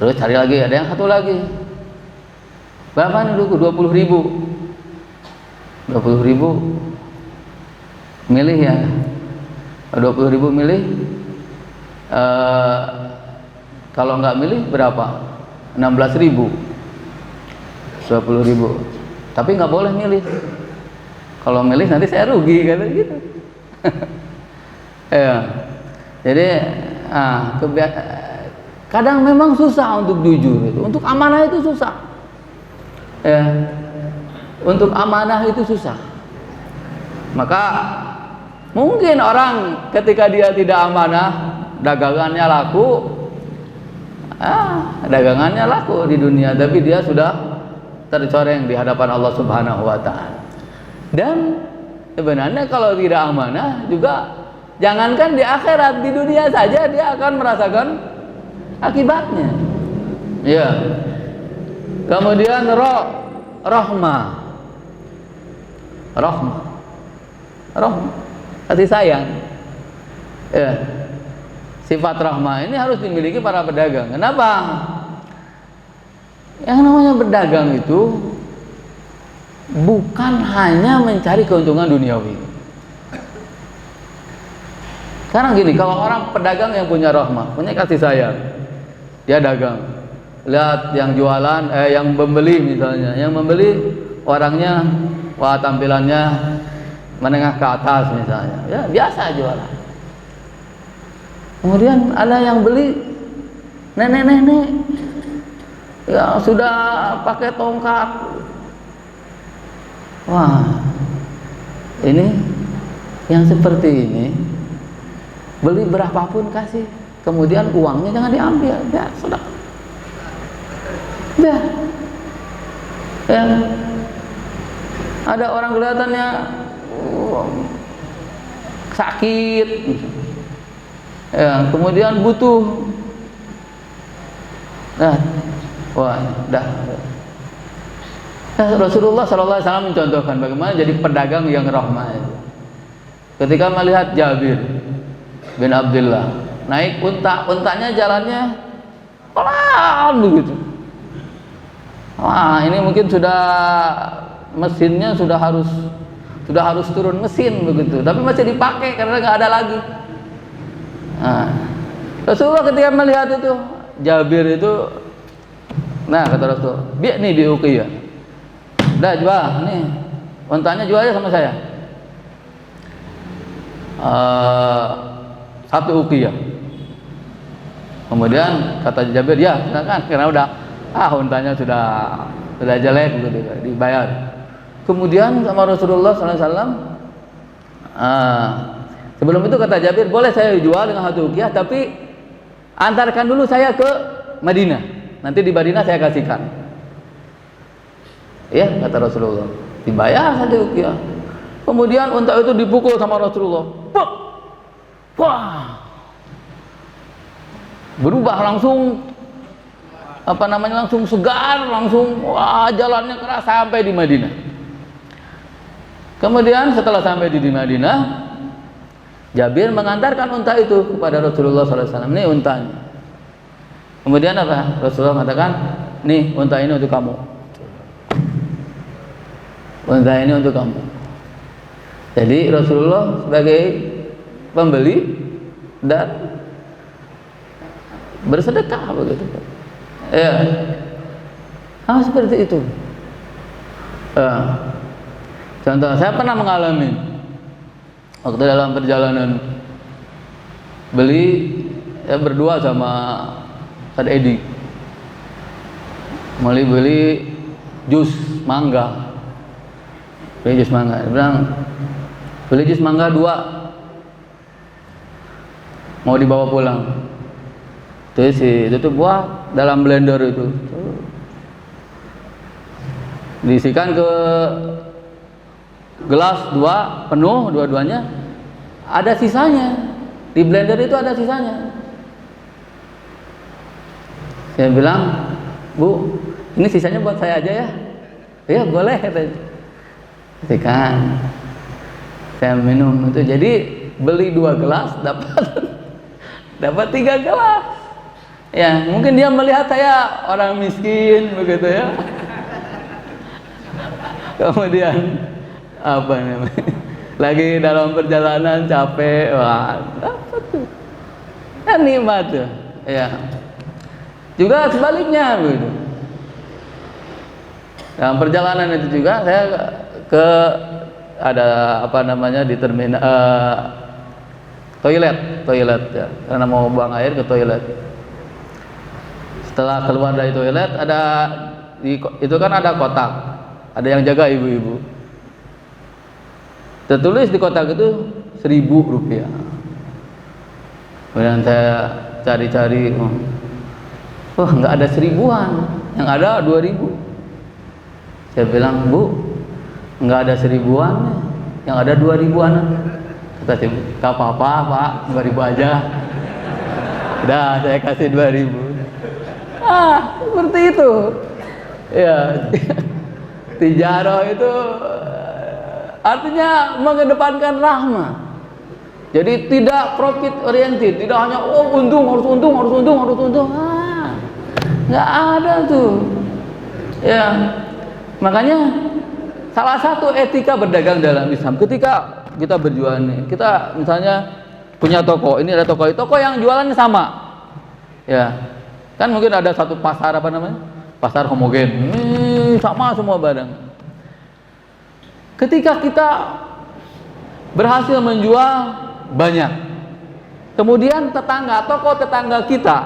Terus cari lagi, ada yang satu lagi. Berapa nih dukuh? 20.000. 20.000. Milih ya. 20.000 milih. Kalau nggak milih berapa? 16.000. 20.000. Tapi nggak boleh milih. Kalau milih nanti saya rugi, kata gitu. Ya. Jadi kadang memang susah untuk jujur itu. Untuk amanah itu susah. Ya. Untuk amanah itu susah. Maka mungkin orang ketika dia tidak amanah, dagangannya laku di dunia, tapi dia sudah tercoreng di hadapan Allah Subhanahu wa taala. Dan sebenarnya kalau tidak amanah juga, jangankan di akhirat, di dunia saja dia akan merasakan akibatnya. Ya. Kemudian rahmah, kasih sayang. Ya. Sifat rahmah ini harus dimiliki para pedagang. Kenapa? Yang namanya berdagang itu bukan hanya mencari keuntungan duniawi. Sekarang gini, kalau orang pedagang yang punya rahmah, punya kasih sayang, dia dagang, lihat yang jualan, yang membeli misalnya, yang membeli, orangnya, wah tampilannya menengah ke atas misalnya, ya biasa jualan. Kemudian ada yang beli nenek-nenek ya sudah pakai tongkat. Wah, ini yang seperti ini beli berapapun kasih, kemudian uangnya jangan diambil, ya sudah, ya. Ya. Ada orang kelihatannya sakit, ya, kemudian butuh, nah, wah, dah. Rasulullah SAW mencontohkan bagaimana jadi pedagang yang rahmah. Ketika melihat Jabir bin Abdullah naik unta, untanya jalannya pelan begitu. Wah, ini mungkin sudah mesinnya sudah harus turun mesin begitu, tapi masih dipakai karena nggak ada lagi. Nah, Rasulullah ketika melihat itu Jabir itu, nah kata Rasul, biar nih biuqiyah, dah jual nih untanya, jual aja sama saya, 1 uqiyah. Kemudian kata Jabir, ya silakan, karena udah untanya sudah jelek gitu, dibayar. Kemudian sama Rasulullah SAW, sebelum itu kata Jabir, boleh saya jual dengan 1 uqiyah, tapi antarkan dulu saya ke Madinah, nanti di Madinah saya kasihkan. Ya kata Rasulullah, dibayar 1 uqiyah. Kemudian unta itu dipukul sama Rasulullah, wah, berubah langsung, langsung segar, langsung wah jalannya keras sampai di Madinah. Kemudian setelah sampai di Madinah, Jabir mengantarkan unta itu kepada Rasulullah SAW. Ini untanya. Kemudian apa? Rasulullah mengatakan, nih unta ini untuk kamu. Unta ini untuk kamu. Jadi Rasulullah sebagai pembeli dan bersedekah begitu. Ya, seperti itu. Contoh, saya pernah mengalami waktu dalam perjalanan beli, ya berdua sama Ustaz Edi, beli jus mangga. Beli jus mangga, dia bilang beli jus mangga 2, mau dibawa pulang. Terus itu tuh buah dalam blender itu, diisikan ke gelas 2 penuh, dua-duanya ada sisanya, di blender itu ada sisanya. Saya bilang, Bu, ini sisanya buat saya aja ya. Ya boleh, katanya. Kan saya minum itu, jadi beli 2 gelas dapat 3 gelas. Ya mungkin dia melihat saya orang miskin begitu ya. Kemudian apa namanya, lagi dalam perjalanan capek, wah dapat tuh, kan nikmat tuh. Ya juga sebaliknya begitu. Dalam perjalanan itu juga saya ada di terminal, toilet ya, karena mau buang air ke toilet. Setelah keluar dari toilet itu kan ada kotak, ada yang jaga ibu-ibu. Tertulis di kotak itu 1.000 rupiah. Kemudian saya cari-cari, nggak ada 1.000-an, yang ada 2.000. Saya bilang, Bu, nggak ada 1.000-an, yang ada 2.000-an. Kata si Bu, nggak apa-apa Pak, 2.000 aja. Udah saya kasih 2.000. Seperti itu. Ya, tijarah itu artinya mengedepankan rahmah. Jadi tidak profit oriented, tidak hanya untung, harus untung. Nggak ada tuh. Ya, makanya salah satu etika berdagang dalam Islam, ketika kita berjualan nih, kita misalnya punya toko, ini ada toko yang jualannya sama, ya kan mungkin ada satu pasar pasar homogen, ini sama semua barang. Ketika kita berhasil menjual banyak, kemudian toko tetangga kita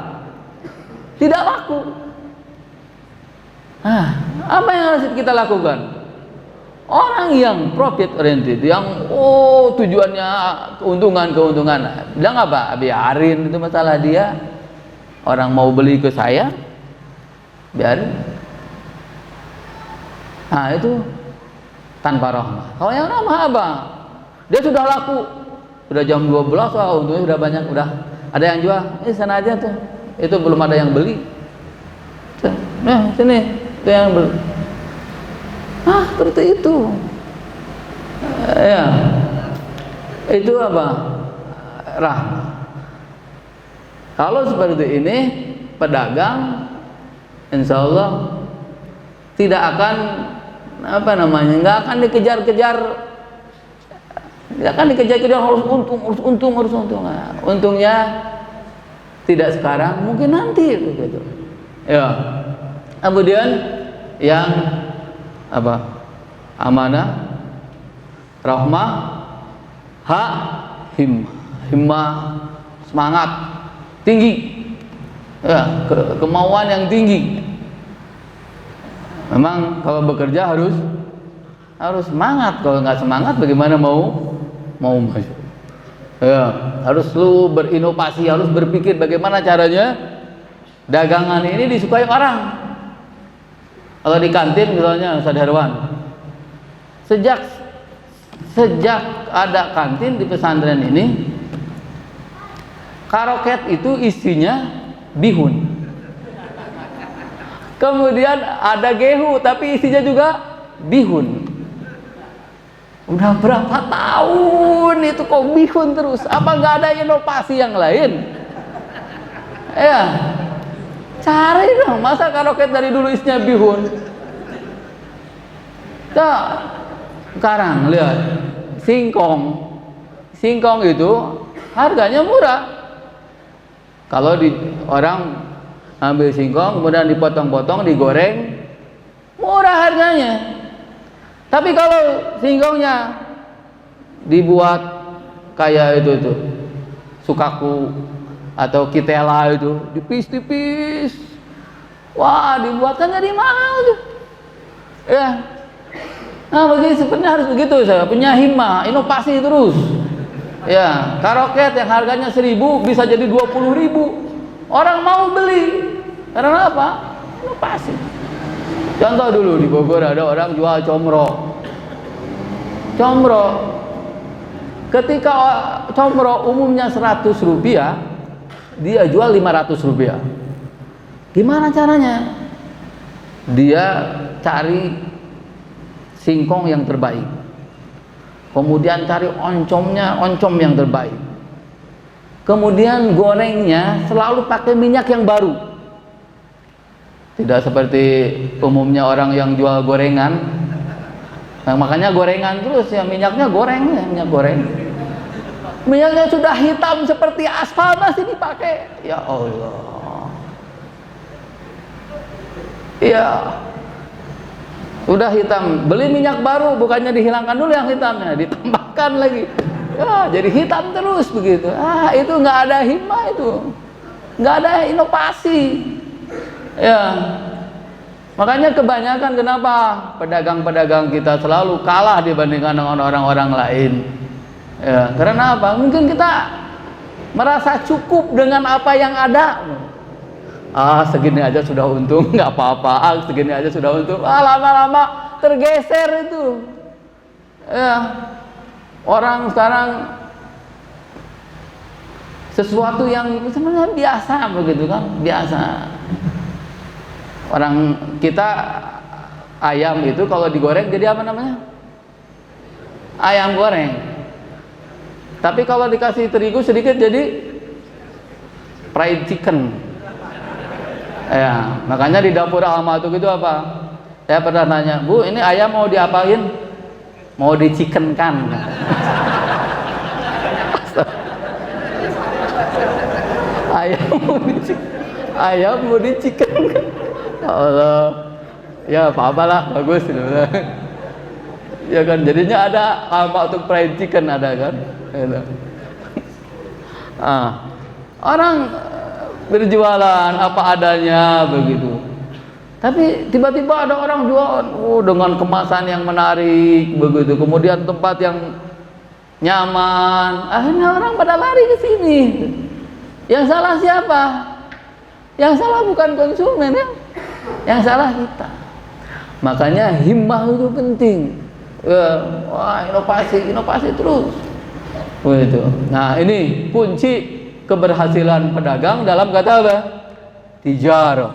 tidak laku, apa yang harus kita lakukan? Orang yang profit oriented, yang tujuannya keuntungan, bilang apa? Biarin, itu masalah dia. Orang mau beli ke saya, biarin. Itu tanpa rahmah. Kalau yang ramah apa? Dia sudah laku, sudah jam 12, untungnya sudah banyak, udah ada yang jual, sana aja tuh, itu belum ada yang beli. Sini, itu yang beli. Seperti itu. Ya, itu apa? Rahmah. Kalau seperti ini, pedagang, insya Allah tidak akan nggak akan dikejar-kejar, harus untung. Untungnya tidak sekarang, mungkin nanti begitu. Ya. Kemudian yang amanah, rahmah, himmah, semangat tinggi, ya, kemauan yang tinggi. Memang kalau bekerja harus semangat. Kalau nggak semangat, bagaimana mau maju? Ya, harus lu berinovasi, harus berpikir bagaimana caranya dagangan ini disukai orang. Kalau di kantin misalnya, Ustaz Herwan, sejak ada kantin di pesantren ini, karoket itu isinya bihun. Kemudian ada gehu, tapi isinya juga bihun. Udah berapa tahun itu kok bihun terus? Apa nggak ada inovasi yang lain? Ya, cari dong. Masa karoket dari dulu isinya bihun? Sekarang lihat singkong itu harganya murah. Kalau orang ambil singkong kemudian dipotong-potong, digoreng, murah harganya. Tapi kalau singkongnya dibuat kayak itu sukaku atau kitela itu, tipis-tipis, dibuatkan jadi mahal tuh. Ya. Begini sebenarnya harus begitu, saya punya himmah, inovasi terus. Ya, karoket yang harganya 1.000 bisa jadi 20.000. Orang mau beli. Karena apa? Inovasi. Contoh dulu di Bogor ada orang jual comro. Ketika comro umumnya 100 rupiah, dia jual 500 rupiah. Gimana caranya? Dia cari singkong yang terbaik, kemudian cari oncom yang terbaik, kemudian gorengnya selalu pakai minyak yang baru. Tidak seperti umumnya orang yang jual gorengan. Makanya gorengan terus ya, minyaknya minyak goreng. Minyaknya sudah hitam seperti aspal masih dipakai. Ya Allah. Ya. Udah hitam, beli minyak baru, bukannya dihilangkan dulu yang hitamnya, ditambahkan lagi. Ya, jadi hitam terus begitu. Itu nggak ada himmah, itu nggak ada inovasi. Ya, makanya kebanyakan kenapa pedagang-pedagang kita selalu kalah dibandingkan dengan orang-orang lain. Ya, karena apa? Mungkin kita merasa cukup dengan apa yang ada. Segini aja sudah untung, nggak apa-apa. Segini aja sudah untung. Lama-lama tergeser itu. Ya, orang sekarang sesuatu yang sebenarnya biasa begitu kan, biasa. Orang kita ayam itu kalau digoreng jadi apa namanya? Ayam goreng. Tapi kalau dikasih terigu sedikit jadi fried chicken. Ya, makanya di dapur Almatuk itu apa? Saya pernah nanya, Bu, ini ayam mau diapain? Mau di-chicken-kan. Ayam mau di-chicken-kan. Allah, ya apa-apalah, bagus gitu. Ya kan, jadinya ada alma untuk fried chicken ada kan. Gitu. Orang berjualan apa adanya begitu. Tapi tiba-tiba ada orang jual dengan kemasan yang menarik begitu. Kemudian tempat yang nyaman. Akhirnya orang pada lari ke sini. Yang salah siapa? Yang salah bukan konsumen ya. Yang salah kita. Makanya himmah itu penting. Wah, inovasi terus. Begitu. Nah, ini kunci keberhasilan pedagang dalam kata apa? Tijarah.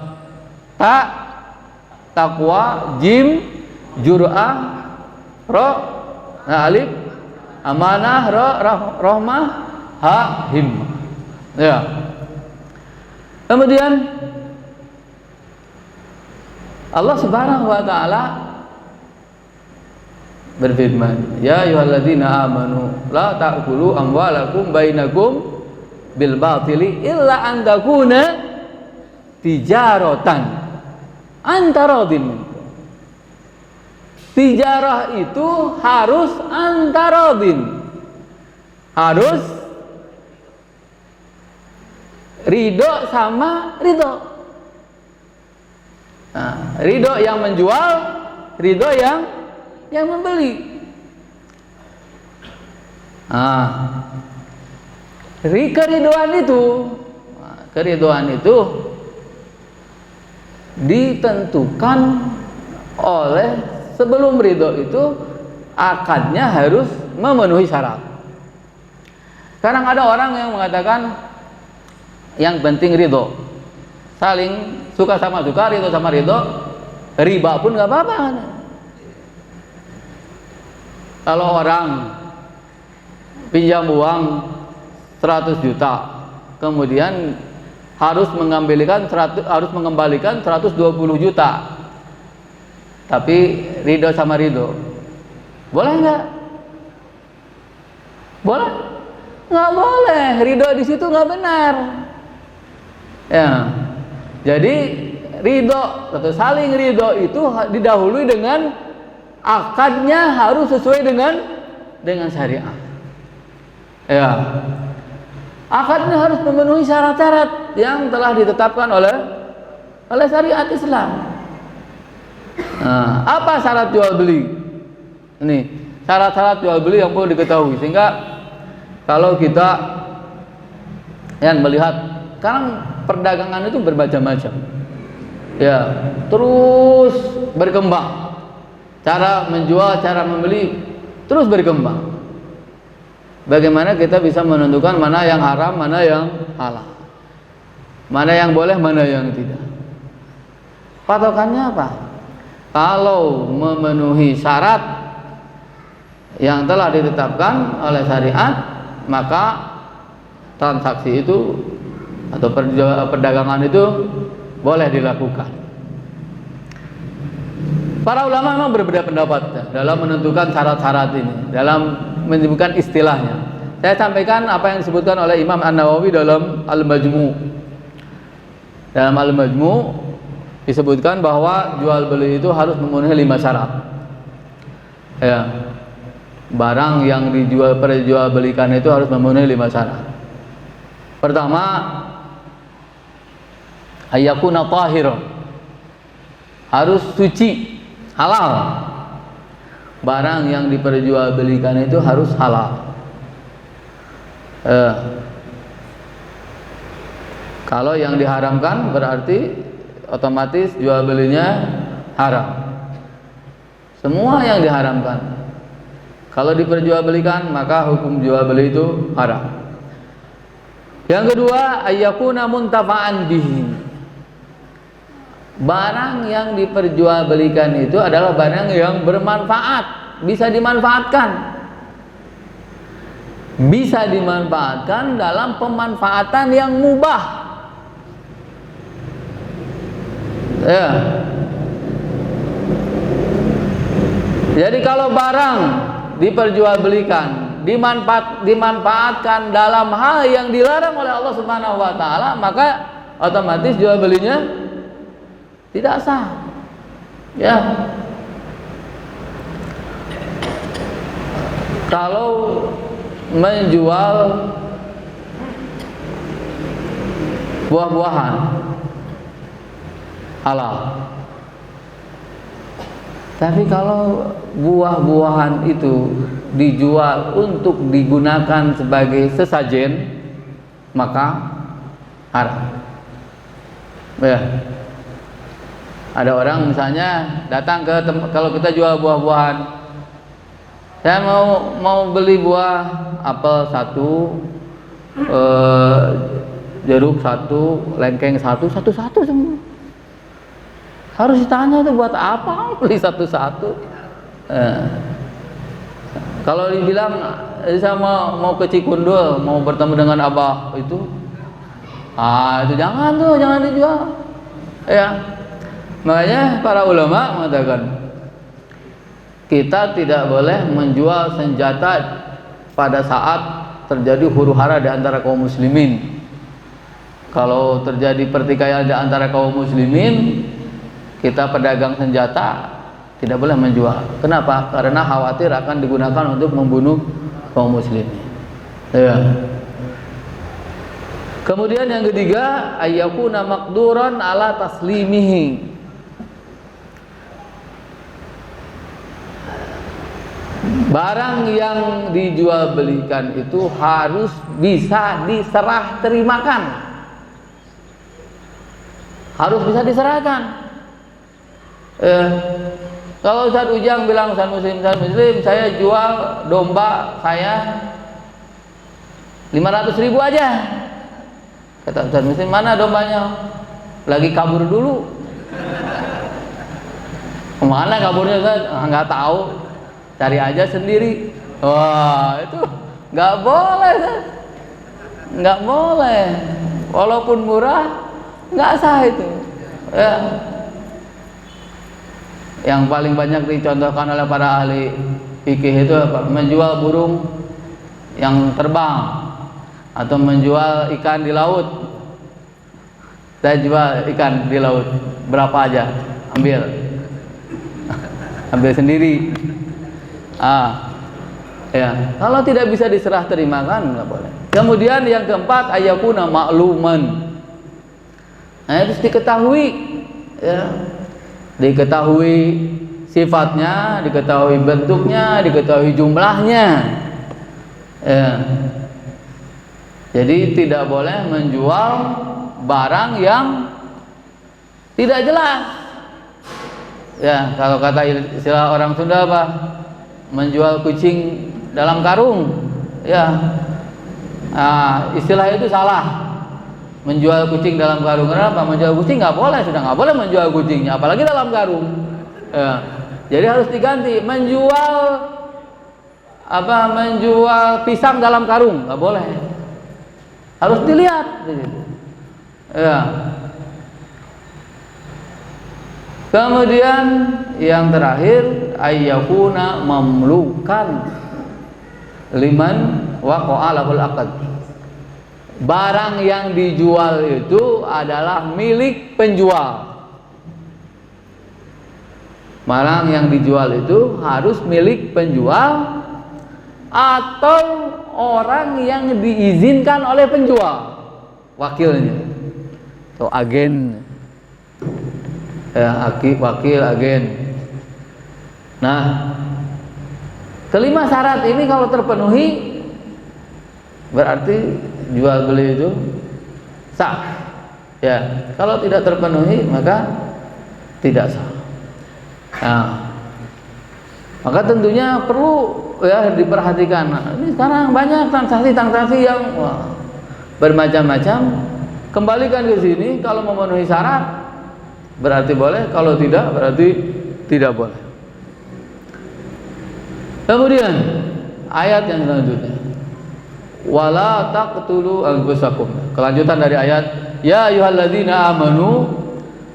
Takwa, jim, jur'ah, alif, amanah, rahmah, himmah. Ya. Kemudian Allah Subhanahu wa taala berfirman, ya ayyuhalladzina amanu la ta'kulu amwalakum bainakum bil batili illa an takuna tijaratan antaradin. Tijarah itu harus antaradin, harus ridho sama ridho. Nah, ridho yang menjual, ridho yang membeli. Keriduan itu ditentukan oleh, sebelum ridho itu akadnya harus memenuhi syarat. Sekarang ada orang yang mengatakan yang penting ridho, saling suka sama suka, ridho sama ridho, riba pun nggak apa-apa. Kalau orang pinjam uang 100 juta, kemudian harus mengembalikan 120 juta, tapi ridho sama ridho, boleh nggak? Boleh? Nggak boleh. Ridho di situ nggak benar. Ya, jadi ridho atau saling ridho itu didahului dengan akadnya harus sesuai dengan syariat. Ya, akadnya harus memenuhi syarat-syarat yang telah ditetapkan oleh syariat Islam. Nah, apa syarat jual beli? Ini syarat-syarat jual beli yang perlu diketahui, sehingga kalau kita yang melihat sekarang perdagangan itu bermacam-macam. Ya, terus berkembang. Cara menjual, cara membeli terus berkembang. Bagaimana kita bisa menentukan mana yang haram, mana yang halal, mana yang boleh, mana yang tidak? Patokannya apa? Kalau memenuhi syarat yang telah ditetapkan oleh syariat, maka transaksi itu atau perdagangan itu boleh dilakukan. Para ulama memang berbeda pendapat dalam menentukan syarat-syarat ini, dalam menyebutkan istilahnya. Saya sampaikan apa yang disebutkan oleh Imam An-Nawawi dalam Al-Majmu'. Dalam Al-Majmu' disebutkan bahwa jual beli itu harus memenuhi 5 syarat. Ya. Barang yang perjualbelikan itu harus memenuhi 5 syarat. Pertama, ayyakuna tahiran, harus suci, halal. Barang yang diperjualbelikan itu harus halal. Kalau yang diharamkan berarti otomatis jual belinya haram. Semua yang diharamkan kalau diperjualbelikan maka hukum jual beli itu haram. Yang kedua, ayyakuna muntafa'an bihi. Barang yang diperjualbelikan itu adalah barang yang bermanfaat, bisa dimanfaatkan. Bisa dimanfaatkan dalam pemanfaatan yang mubah. Ya. Jadi kalau barang diperjualbelikan, dimanfaatkan dalam hal yang dilarang oleh Allah Subhanahu wa taala, maka otomatis jual belinya tidak sah. Ya. kalau menjual buah-buahan halal. Tapi kalau buah-buahan itu dijual untuk digunakan sebagai sesajen, maka haram. Ya. Ada orang misalnya datang ke kalau kita jual buah-buahan, saya mau beli buah apel satu, jeruk satu, lengkeng satu semua. Harus ditanya tuh buat apa beli satu-satu. Kalau dibilang saya mau ke Cikundul, mau bertemu dengan Abah itu jangan dijual. Ya. Makanya para ulama mengatakan kita tidak boleh menjual senjata pada saat terjadi huru-hara di antara kaum muslimin. Kalau terjadi pertikaian di antara kaum muslimin, kita pedagang senjata tidak boleh menjual. Kenapa? Karena khawatir akan digunakan untuk membunuh kaum muslimin. Ya. Kemudian yang ketiga, ayyakuna maqduran ala taslimihi. Barang yang dijual belikan itu harus bisa diserah terimakan. Harus bisa diserahkan. Kalau Ustaz Ujang bilang Ustaz Muslim, saya jual domba saya 500.000 aja. Kata Ustaz Muslim, mana dombanya? Lagi kabur dulu. Kemana kaburnya Ustaz? Nggak tahu. Cari aja sendiri. Wah, itu nggak boleh Ustaz. Nggak boleh. Walaupun murah, nggak sah itu. Ya. Yang paling banyak dicontohkan oleh para ahli fikih itu apa? Menjual burung yang terbang atau menjual ikan di laut. Saya jual ikan di laut, berapa aja? Ambil sendiri. Ya. Kalau tidak bisa diserah terimakan nggak boleh. Kemudian yang keempat, ayyakuna ma'luman. Nah, itu diketahui, ya. Diketahui sifatnya, diketahui bentuknya, diketahui jumlahnya. Ya. Jadi tidak boleh menjual barang yang tidak jelas. Ya, kalau kata istilah orang Sunda apa? Menjual kucing dalam karung. Ya. Istilah itu salah. Menjual kucing dalam karung. Kenapa? Menjual kucing nggak boleh, sudah nggak boleh menjual kucingnya, apalagi dalam karung. Ya. Jadi harus diganti. Menjual pisang dalam karung nggak boleh. Harus dilihat. Ya. Kemudian yang terakhir, ayyakuna mamlukan liman waqa'a lahul aqd. Barang yang dijual itu adalah milik penjual. Barang yang dijual itu harus milik penjual atau orang yang diizinkan oleh penjual, wakilnya atau agen. Ya, wakil, agen. Nah, kelima syarat ini kalau terpenuhi berarti jual beli itu sah. Ya, kalau tidak terpenuhi maka tidak sah. Nah, maka tentunya perlu ya diperhatikan. Nah, ini sekarang banyak transaksi yang bermacam-macam. Kembalikan ke sini, kalau memenuhi syarat berarti boleh, kalau tidak berarti tidak boleh. Kemudian ayat yang selanjutnya, wala taqtulu anfusakum. Kelanjutan dari ayat, ya ayyuhalladzina amanu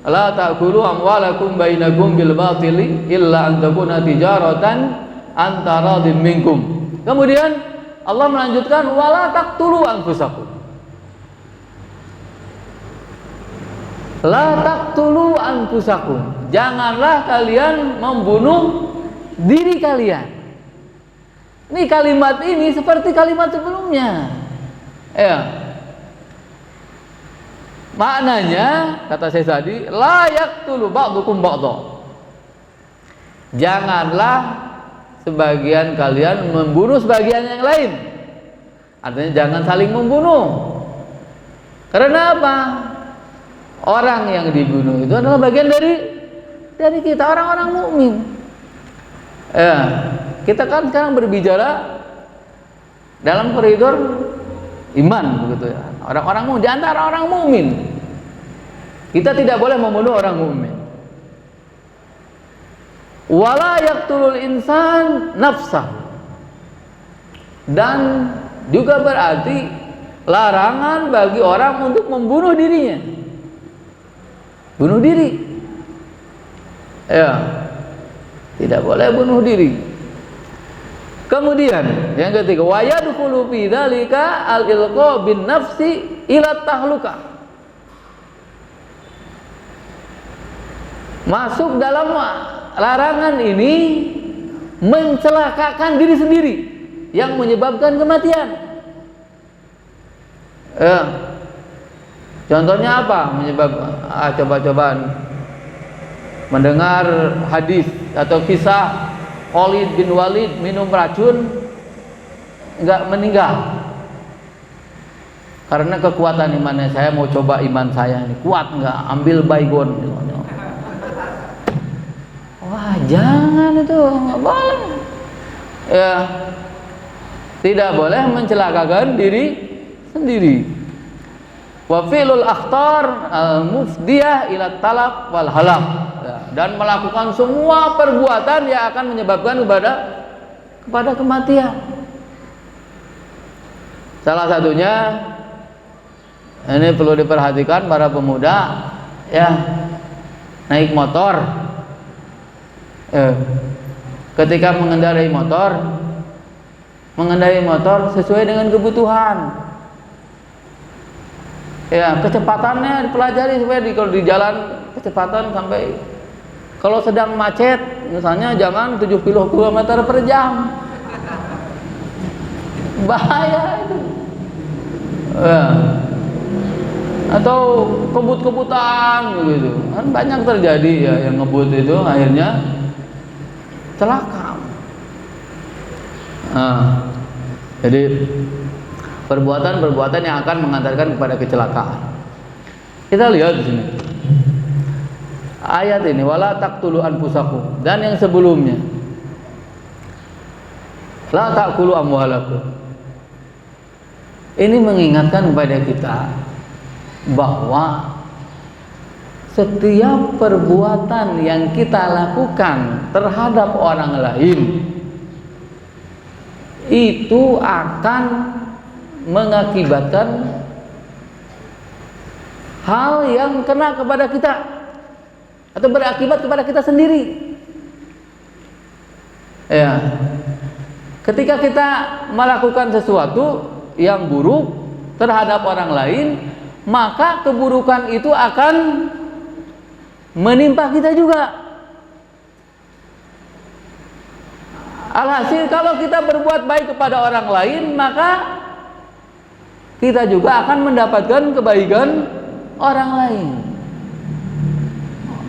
la ta'kulu amwalakum bainakum bil batili illa an takuna tijaratan antara minkum. Kemudian Allah melanjutkan, wala taqtulu anfusakum. La taqtulu anfusakum. Janganlah kalian membunuh diri kalian. Ini kalimat ini seperti kalimat sebelumnya. Ya. Maknanya kata saya tadi, la yaqtulu ba'dukum ba'dha. Janganlah sebagian kalian membunuh sebagian yang lain. Artinya jangan saling membunuh. Karena apa? Orang yang dibunuh itu adalah bagian dari kita, orang-orang mukmin. Ya, kita kan sekarang berbicara dalam koridor iman, begitu ya. Orang-orang mukmin, di antara orang mukmin. Kita tidak boleh membunuh orang mukmin. Wala yaqtulul insan nafsah. Dan juga berarti larangan bagi orang untuk membunuh dirinya. Bunuh diri. Ya. Tidak boleh bunuh diri. Kemudian yang ketiga, wa yadkhulu fi dzalika al-ilqa bin nafsi ila tahlukah. Masuk dalam larangan ini mencelakakan diri sendiri yang menyebabkan kematian. Contohnya apa? Coba-cobaan mendengar hadis atau kisah Khalid bin Walid minum racun enggak meninggal karena kekuatan imannya. Saya mau coba iman saya ini kuat enggak, ambil baygon. Wah, jangan, itu enggak boleh. Ya, tidak boleh mencelakakan diri sendiri. Wa fi'lul akhtar al-mufdiyah ila talab wal halak. Dan melakukan semua perbuatan yang akan menyebabkan kepada kematian. Salah satunya ini perlu diperhatikan para pemuda, ya, naik motor. Ketika mengendarai motor sesuai dengan kebutuhan. Ya, kecepatannya dipelajari supaya kalau di jalan kecepatan sampai, kalau sedang macet misalnya jangan 70 km per jam. Bahaya itu. Ya. Atau kebut-kebutan begitu. Kan banyak terjadi ya yang ngebut itu akhirnya celaka. Jadi perbuatan-perbuatan yang akan mengantarkan kepada kecelakaan. Kita lihat di sini. Ayat ini wala taqtulu anfusakum, dan yang sebelumnya la taqulu amwalakum. Ini mengingatkan kepada kita bahwa setiap perbuatan yang kita lakukan terhadap orang lain itu akan mengakibatkan hal yang kena kepada kita atau berakibat kepada kita sendiri. Ya. Ketika kita melakukan sesuatu yang buruk terhadap orang lain, maka keburukan itu akan menimpa kita juga. Alhasil kalau kita berbuat baik kepada orang lain, maka kita juga akan mendapatkan kebaikan orang lain.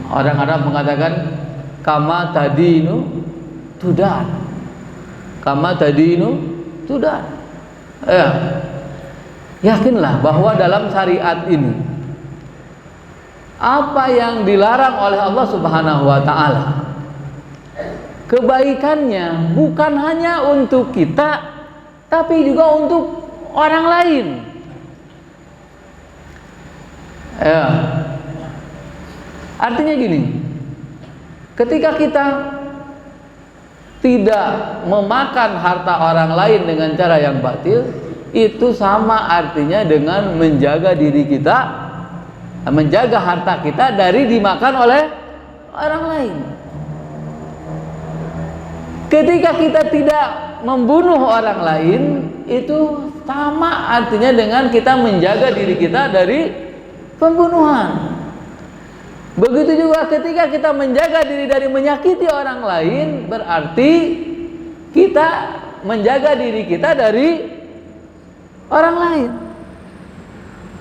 Orang Arab mengatakan kama tadinu tudan. Kama tadinu tudan. Ya. Yakinlah bahwa dalam syariat ini apa yang dilarang oleh Allah Subhanahu wa taala, kebaikannya bukan hanya untuk kita tapi juga untuk orang lain. Ya. Artinya gini, ketika kita tidak memakan harta orang lain dengan cara yang batil, itu sama artinya dengan menjaga diri kita, menjaga harta kita dari dimakan oleh orang lain. Ketika kita tidak membunuh orang lain, itu sama artinya dengan kita menjaga diri kita dari pembunuhan. Begitu juga ketika kita menjaga diri dari menyakiti orang lain, berarti kita menjaga diri kita dari orang lain.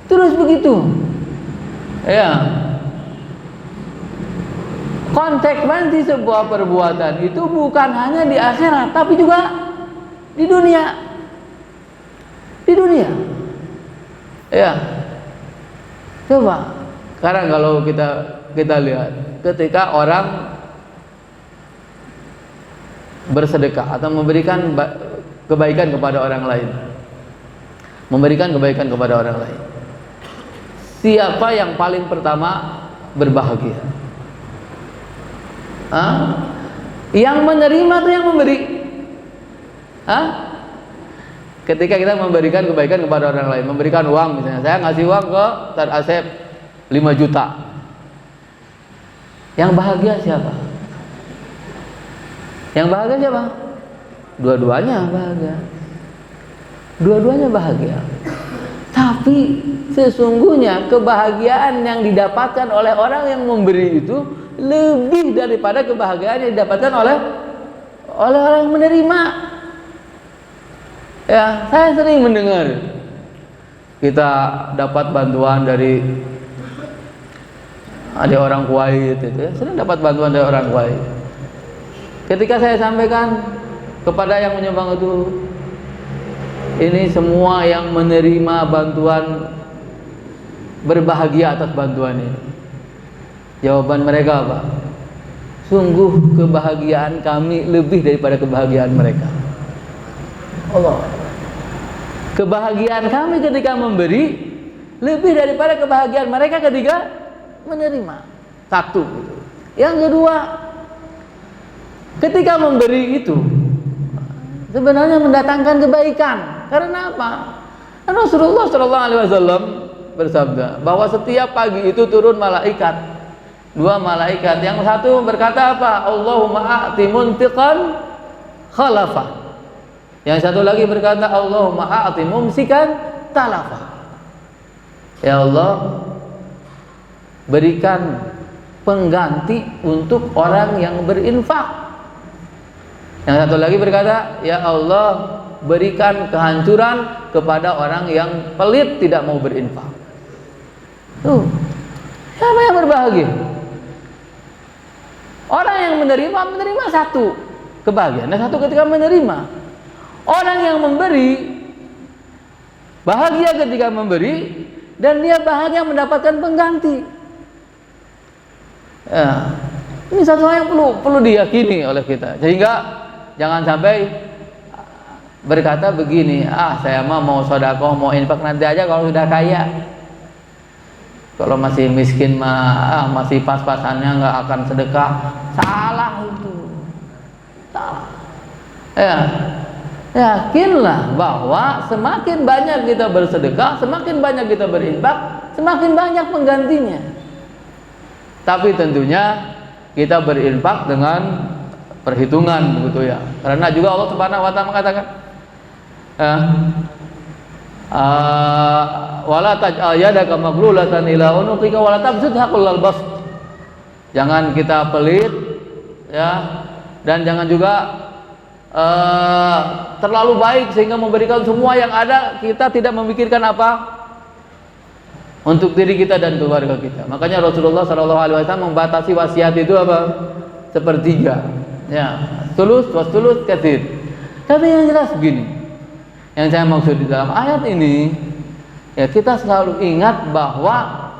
Terus begitu. Ya. Konsekuensi sebuah perbuatan itu bukan hanya di akhirat, tapi juga di dunia. Di dunia. Ya. Coba sekarang kalau kita lihat ketika orang bersedekah atau memberikan kebaikan kepada orang lain. Memberikan kebaikan kepada orang lain. Siapa yang paling pertama berbahagia? Hah? Yang menerima atau yang memberi? Hah? Ketika kita memberikan kebaikan kepada orang lain, memberikan uang misalnya, saya ngasih uang ke Ustaz Asep 5 juta. Yang bahagia siapa? Yang bahagia siapa? Dua-duanya bahagia. Dua-duanya bahagia. Tapi sesungguhnya kebahagiaan yang didapatkan oleh orang yang memberi itu lebih daripada kebahagiaan yang didapatkan oleh orang yang menerima. Ya, saya sering mendengar kita dapat bantuan dari ada orang Kuwait itu ya, sering dapat bantuan dari orang Kuwait. Ketika saya sampaikan kepada yang menyumbang itu, ini semua yang menerima bantuan berbahagia atas bantuan ini. Jawaban mereka apa? Sungguh kebahagiaan kami lebih daripada kebahagiaan mereka. Allah. Kebahagiaan kami ketika memberi lebih daripada kebahagiaan mereka ketika menerima. Satu. Yang kedua, ketika memberi itu sebenarnya mendatangkan kebaikan. Karena apa? Rasulullah SAW bersabda bahwa setiap pagi itu turun malaikat, 2 malaikat. Yang satu berkata apa? Allahumma a'ti muntiqan khalafa. Yang satu lagi berkata Allahumma a'ti mumsikan talafa. Ya Allah, berikan pengganti untuk orang yang berinfak. Yang satu lagi berkata, ya Allah, berikan kehancuran kepada orang yang pelit tidak mau berinfak. Tuh, siapa yang berbahagia? Orang yang menerima satu kebahagiaan, dan satu ketika menerima. Orang yang memberi bahagia ketika memberi, dan dia bahagia mendapatkan pengganti. Ya, ini satu hal yang perlu diyakini oleh kita, sehingga jangan sampai berkata begini, saya mau sedekah, mau infak nanti aja kalau sudah kaya. Kalau masih miskin masih pas-pasannya nggak akan sedekah. Salah itu. Salah. Ya, yakinlah bahwa semakin banyak kita bersedekah, semakin banyak kita berinfak, semakin banyak penggantinya. Tapi tentunya kita berinfak dengan perhitungan, begitu ya. Karena juga Allah Subhanahu wa taala mengatakan, wala taj'al yadaka maghlulatan ila unuqika wala tabsutha kullal bast. Jangan kita pelit ya, dan jangan juga terlalu baik sehingga memberikan semua yang ada, kita tidak memikirkan apa untuk diri kita dan keluarga kita. Makanya Rasulullah SAW membatasi wasiat itu apa? Sepertiga. Ya, tulus was-tulus katsir. Tapi yang jelas begini, yang saya maksud di dalam ayat ini, ya kita selalu ingat bahwa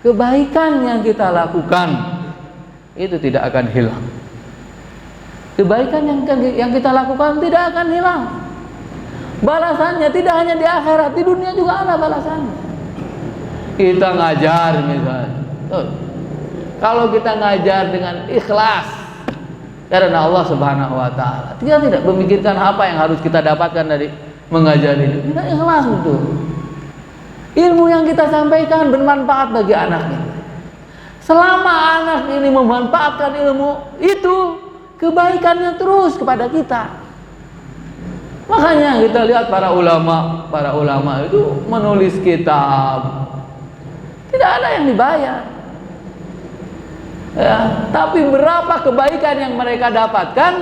kebaikan yang kita lakukan itu tidak akan hilang. Kebaikan yang kita lakukan tidak akan hilang. Balasannya tidak hanya di akhirat, di dunia juga ada balasannya. Kita ngajar misalnya, kalau kita ngajar dengan ikhlas karena Allah Subhanahu wa taala, kita tidak memikirkan apa yang harus kita dapatkan dari mengajar ini. Kita ikhlas betul. Ilmu yang kita sampaikan bermanfaat bagi anak ini. Selama anak ini memanfaatkan ilmu itu, kebaikannya terus kepada kita. Makanya kita lihat para ulama itu menulis kitab, tidak ada yang dibayar. Ya, tapi berapa kebaikan yang mereka dapatkan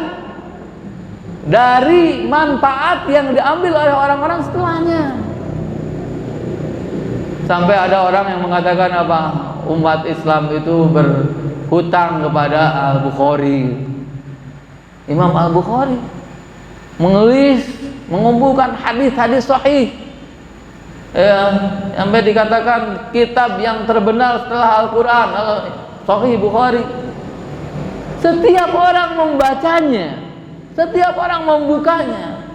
dari manfaat yang diambil oleh orang-orang setelahnya. Sampai ada orang yang mengatakan apa? Umat Islam itu berhutang kepada Al-Bukhari. Imam Al-Bukhari menulis, mengumpulkan hadis-hadis sahih. Sampai dikatakan kitab yang terbenar setelah Al-Quran, Sahih Bukhari. Setiap orang membacanya, setiap orang membukanya,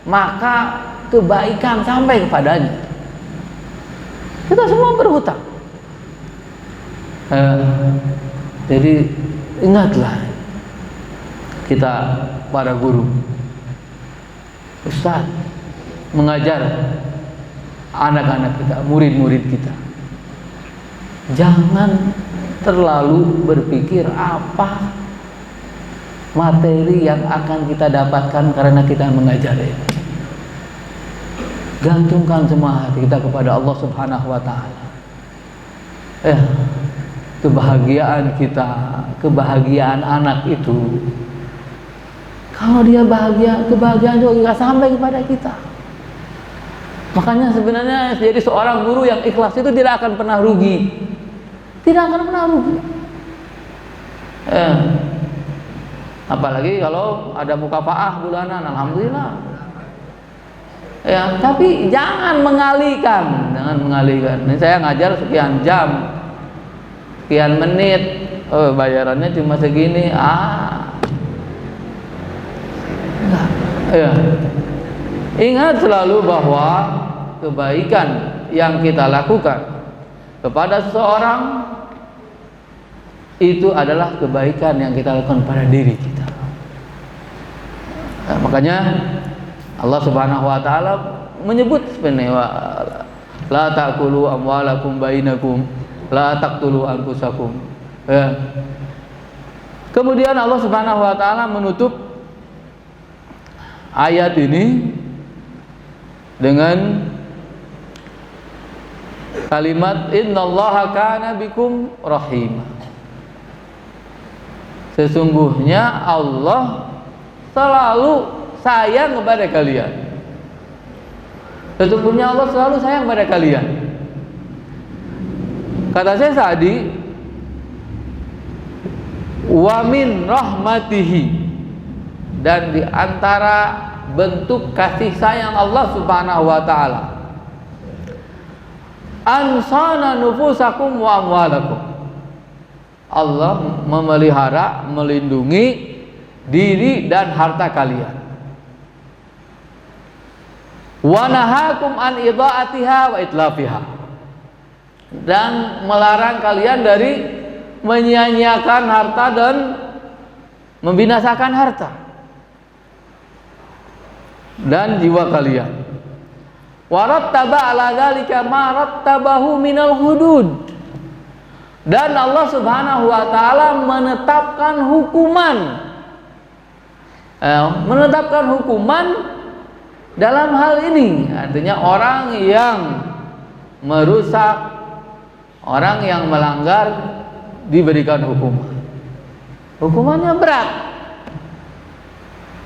maka kebaikan sampai kepadanya. Kita semua berhutang. Jadi ingatlah kita para guru, ustaz, mengajar anak-anak kita, murid-murid kita, jangan terlalu berpikir apa materi yang akan kita dapatkan karena kita mengajar ini. Gantungkan semua hati kita kepada Allah Subhanahu wa Ta'ala. Kebahagiaan kita, kebahagiaan anak itu, kalau dia bahagia, kebahagiaan juga sampai kepada kita. Makanya sebenarnya jadi seorang guru yang ikhlas itu tidak akan pernah rugi. Tidak akan pernah rugi. Apalagi kalau ada mukafaah bulanan, alhamdulillah. Tapi jangan mengalihkan, jangan mengalihkan. Ini saya ngajar sekian jam, sekian menit, bayarannya cuma segini. Ingat selalu bahwa kebaikan yang kita lakukan kepada seseorang itu adalah kebaikan yang kita lakukan pada diri kita. Makanya Allah Subhanahu wa Ta'ala menyebut sebenarnya, la ta'kulu amwalakum bainakum, la taqtulu anfusakum. Kemudian Allah Subhanahu wa Ta'ala menutup ayat ini dengan kalimat innallaha kana bikum rahimah. Sesungguhnya Allah selalu sayang kepada kalian. Sesungguhnya Allah selalu sayang kepada kalian. Kata saya tadi, wa min rahmatihi, dan di antara bentuk kasih sayang Allah Subhanahu wa Ta'ala, ansana nufusakum wa amwalakum. Allah memelihara, melindungi diri dan harta kalian. Wa nahakum an idha'atiha wa itlafiha, dan melarang kalian dari menyia-nyiakan harta dan membinasakan harta dan jiwa kalian. Warattaba ala dzalika ma rattabahu minal hudud, dan Allah Subhanahu wa Ta'ala menetapkan hukuman dalam hal ini. Artinya orang yang merusak, orang yang melanggar diberikan hukumannya berat.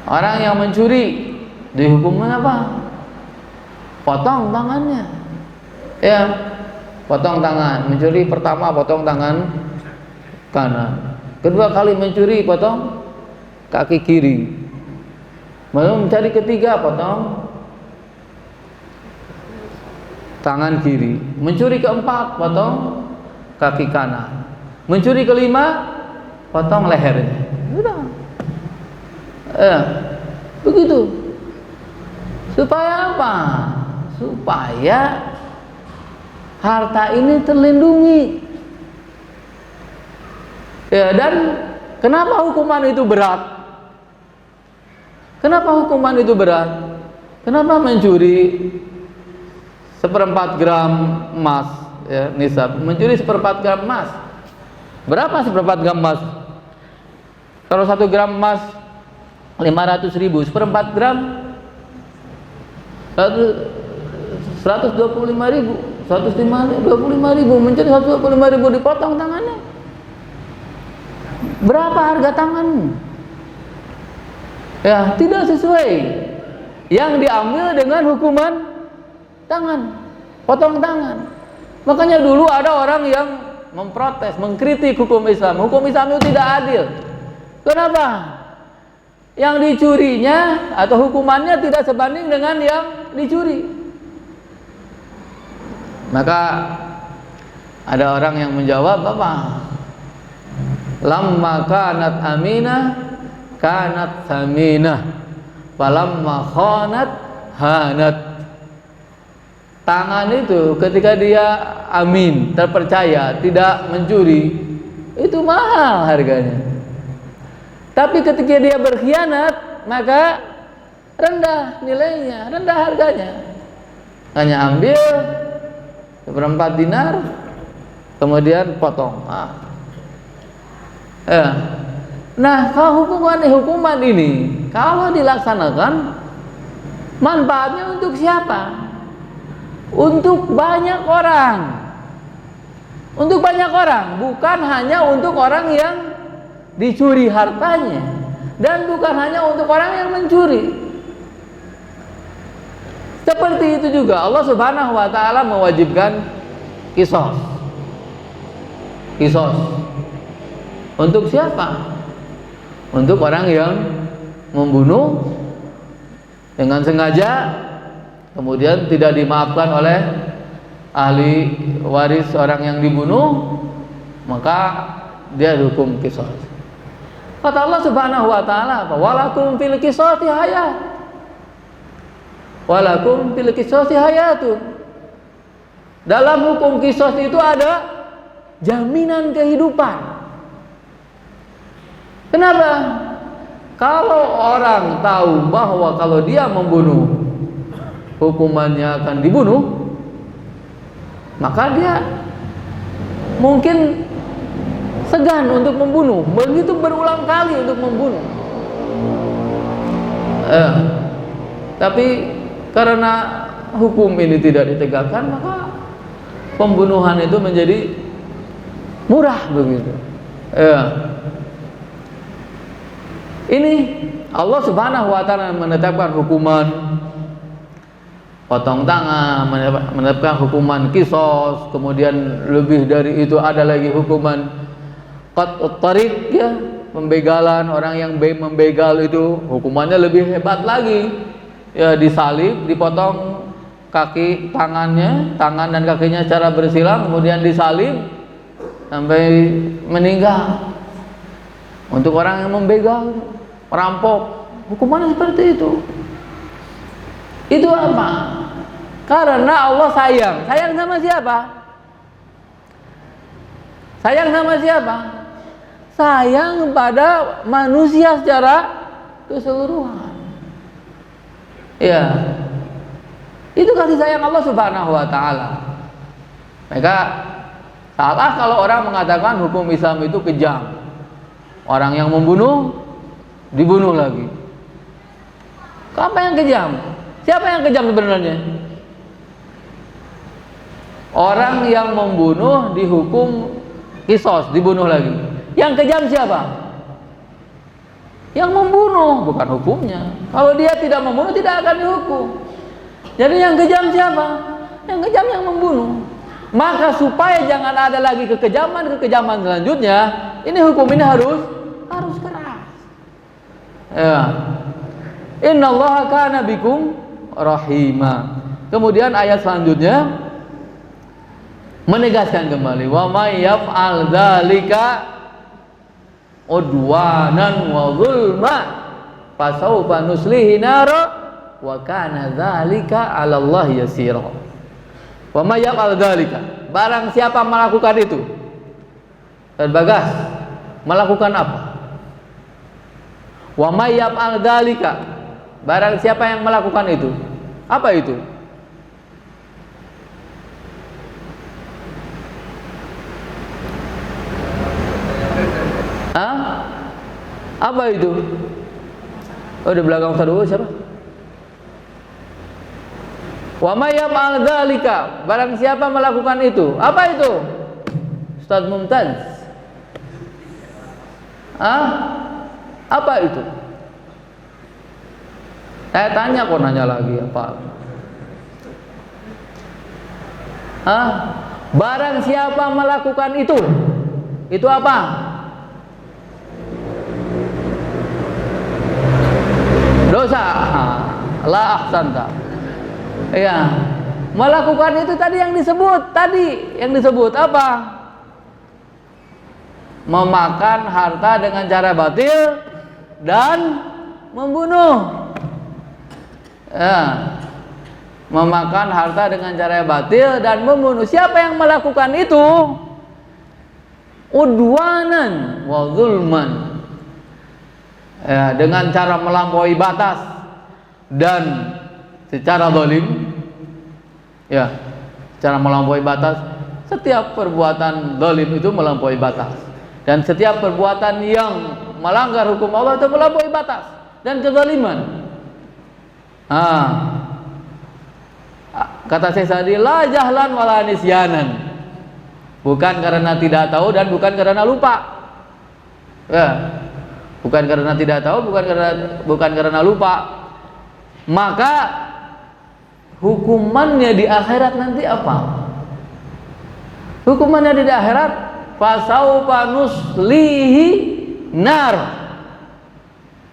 Orang yang mencuri dihukumnya apa? Potong tangannya. Potong tangan. Mencuri pertama potong tangan kanan, kedua kali mencuri potong kaki kiri, lalu mencari ketiga potong tangan kiri, mencuri keempat potong kaki kanan, mencuri kelima potong lehernya. Sudah. Begitu. Supaya apa? Supaya harta ini terlindungi. Dan kenapa hukuman itu berat? Kenapa hukuman itu berat? Kenapa mencuri 1/4 gram emas, nisab, mencuri 1/4 gram emas? Berapa 1/4 gram emas? Kalau 1 gram emas 500.000, 1/4 gram 125.000, 125.000, mencuri 125.000, dipotong tangannya. Berapa harga tanganmu? Ya, tidak sesuai. Yang diambil dengan hukuman tangan, potong tangan. Makanya dulu ada orang yang memprotes, mengkritik hukum Islam. Hukum Islam itu tidak adil. Kenapa? Yang dicurinya atau hukumannya tidak sebanding dengan yang dicuri. Maka ada orang yang menjawab, apa? Lamma kanat aminah kanat saminah, falamma khanat hanat. Tangan itu ketika dia amin, terpercaya, tidak mencuri, itu mahal harganya. Tapi ketika dia berkhianat, maka rendah nilainya, rendah harganya. Hanya ambil seperempat dinar, kemudian potong. Nah, kalau hukuman ini kalau dilaksanakan, manfaatnya untuk siapa? Untuk banyak orang. Untuk banyak orang, bukan hanya untuk orang yang dicuri hartanya, dan bukan hanya untuk orang yang mencuri. Seperti itu juga Allah Subhanahu wa taala mewajibkan qisas. Qisas. Untuk siapa? Untuk orang yang membunuh dengan sengaja, kemudian tidak dimaafkan oleh ahli waris orang yang dibunuh, maka dia dihukum qisas. Kata Allah Subhanahu wa taala, walakum fil qisasi hayat. Walakum fil qisasi hayatun. Dalam hukum qisas itu ada jaminan kehidupan. Kenapa? Kalau orang tahu bahwa kalau dia membunuh hukumannya akan dibunuh, maka dia mungkin segan untuk membunuh, begitu berulang kali untuk membunuh. Tapi karena hukum ini tidak ditegakkan, maka pembunuhan itu menjadi murah begitu. Ini Allah Subhanahu wa taala menetapkan hukuman potong tangan, menetapkan hukuman qisas, kemudian lebih dari itu ada lagi hukuman qat'ut thariq, ya, pembegalan. Orang yang membegal itu hukumannya lebih hebat lagi, ya, disalib, dipotong kaki tangannya, tangan dan kakinya secara bersilang, kemudian disalib sampai meninggal. Untuk orang yang membegal, merampok, hukumannya seperti itu. Itu apa? Karena Allah sayang. Sayang sama siapa? Sayang sama siapa? Sayang kepada manusia secara keseluruhan. Ya, itu kasih sayang Allah Subhanahu wa taala. Maka salah kalau orang mengatakan hukum Islam itu kejam. Orang yang membunuh dibunuh lagi. Apa yang kejam? Siapa yang kejam sebenarnya? Orang yang membunuh dihukum qisas, dibunuh lagi. Yang kejam siapa? Yang membunuh, bukan hukumnya. Kalau dia tidak membunuh tidak akan dihukum. Jadi yang kejam siapa? Yang kejam yang membunuh. Maka supaya jangan ada lagi kekejaman selanjutnya, ini hukum ini harus keras. Ya. Innallaha kana bikum rahima. Kemudian ayat selanjutnya menegaskan kembali, wa may yaf'al dzalika udwanan wa zulma fasawfa nuslihi nara wa kana dzalika 'ala Allah yasira. Wa may yaf'al dzalika, barang siapa melakukan itu. Dan Bagas melakukan apa? Wa may yaf'al dzalika, barang siapa yang melakukan itu. Apa itu? Apa itu? Oh, di belakang Ustaz dulu siapa? Wa may yaf'al dzalika, barang siapa melakukan itu. Apa itu? Ustaz Mumtaz. Apa itu? Saya tanya, kok nanya lagi apa? Hah? Barang siapa melakukan itu apa? Dosa. La ahsanta. Ya, melakukan itu tadi yang disebut apa? Memakan harta dengan cara batil dan membunuh. Ya, memakan harta dengan cara batil dan membunuh. Siapa yang melakukan itu? Udwanan wa zulman. Ya, dengan cara melampaui batas dan secara zalim. Ya, cara melampaui batas. Setiap perbuatan zalim itu melampaui batas, dan setiap perbuatan yang melanggar hukum Allah itu melampaui batas dan kezaliman. Kata Syekh Sa'di, la jahlan wala nisyanan. Bukan karena tidak tahu dan bukan karena lupa. Ya. Bukan karena tidak tahu, bukan karena lupa. Maka hukumannya di akhirat nanti apa? Hukumannya di akhirat, fasaufa nuslihi nar.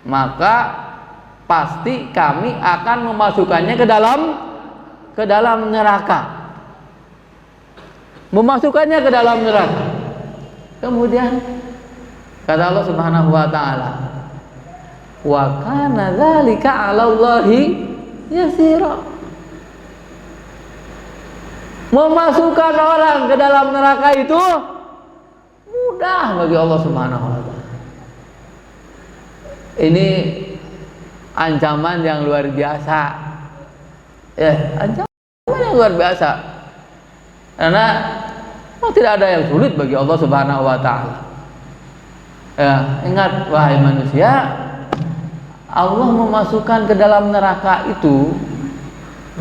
Maka pasti kami akan memasukkannya ke dalam neraka. Memasukkannya ke dalam neraka. Kemudian kata Allah Subhanahu wa taala, wa kana dzalika 'alallahi yasira. Memasukkan orang ke dalam neraka itu mudah bagi Allah Subhanahu wa taala. Ini ancaman yang luar biasa. Ya, ancaman yang luar biasa. Karena tidak ada yang sulit bagi Allah Subhanahu wa taala. Ya, ingat wahai manusia, Allah memasukkan ke dalam neraka itu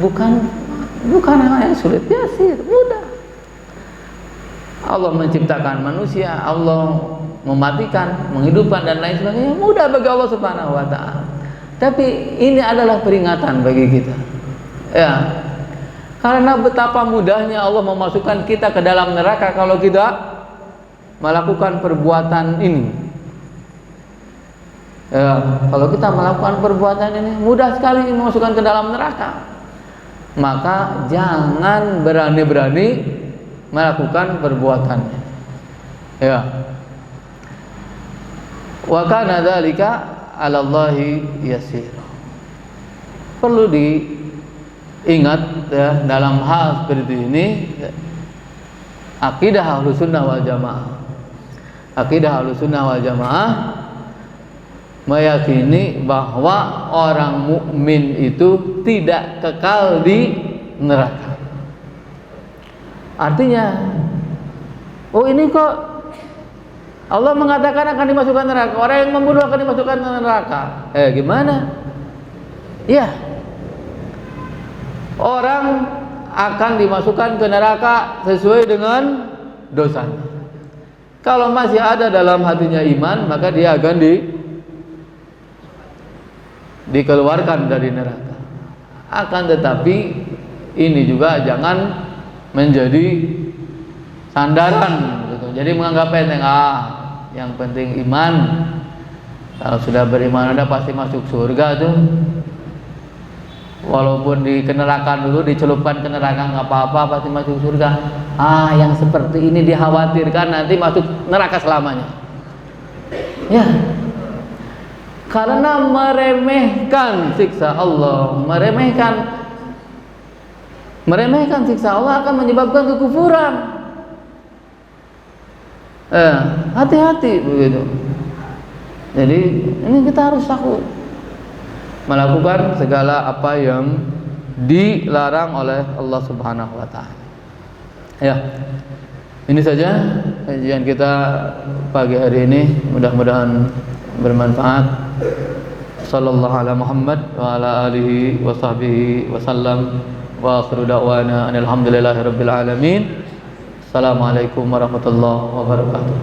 bukan hal yang sulit, biasa, mudah. Allah menciptakan manusia, Allah mematikan, menghidupkan dan lain sebagainya, mudah bagi Allah Subhanahu wa taala. Tapi ini adalah peringatan bagi kita. Ya. Karena betapa mudahnya Allah memasukkan kita ke dalam neraka kalau kita melakukan perbuatan ini. Ya, kalau kita melakukan perbuatan ini mudah sekali memasukkan ke dalam neraka. Maka jangan berani-berani melakukan perbuatannya. Ya. Wa kana dzalika 'alallahi yasir. Perlu diingat ya, dalam hal seperti ini, akidah Ahlussunnah wal Jamaah. Akidah Ahlussunnah wal Jamaah meyakini bahwa orang mukmin itu tidak kekal di neraka. Artinya, oh ini kok Allah mengatakan akan dimasukkan neraka, orang yang membunuh akan dimasukkan neraka. Gimana? Ya, orang akan dimasukkan ke neraka sesuai dengan dosanya. Kalau masih ada dalam hatinya iman, maka dia akan dikeluarkan dari neraka. Akan tetapi ini juga jangan menjadi sandaran gitu. Jadi menganggap enteng, yang penting iman. Kalau sudah beriman Anda pasti masuk surga tuh. Walaupun di neraka dulu, dicelupkan ke neraka nggak apa-apa, pasti masuk surga. Yang seperti ini dikhawatirkan nanti masuk neraka selamanya. Ya. Karena meremehkan siksa Allah, meremehkan siksa Allah akan menyebabkan kekufuran. Hati-hati begitu. Jadi ini kita harus takut melakukan segala apa yang dilarang oleh Allah Subhanahu wa taala. Ya. Ini saja kajian kita pagi hari ini, mudah-mudahan bermanfaat. Sallallahu ala Muhammad wa ala alihi wa sahbihi wa sallam, wa akhiru da'wana alhamdulillahi rabbil alamin. Assalamualaikum warahmatullahi wabarakatuh.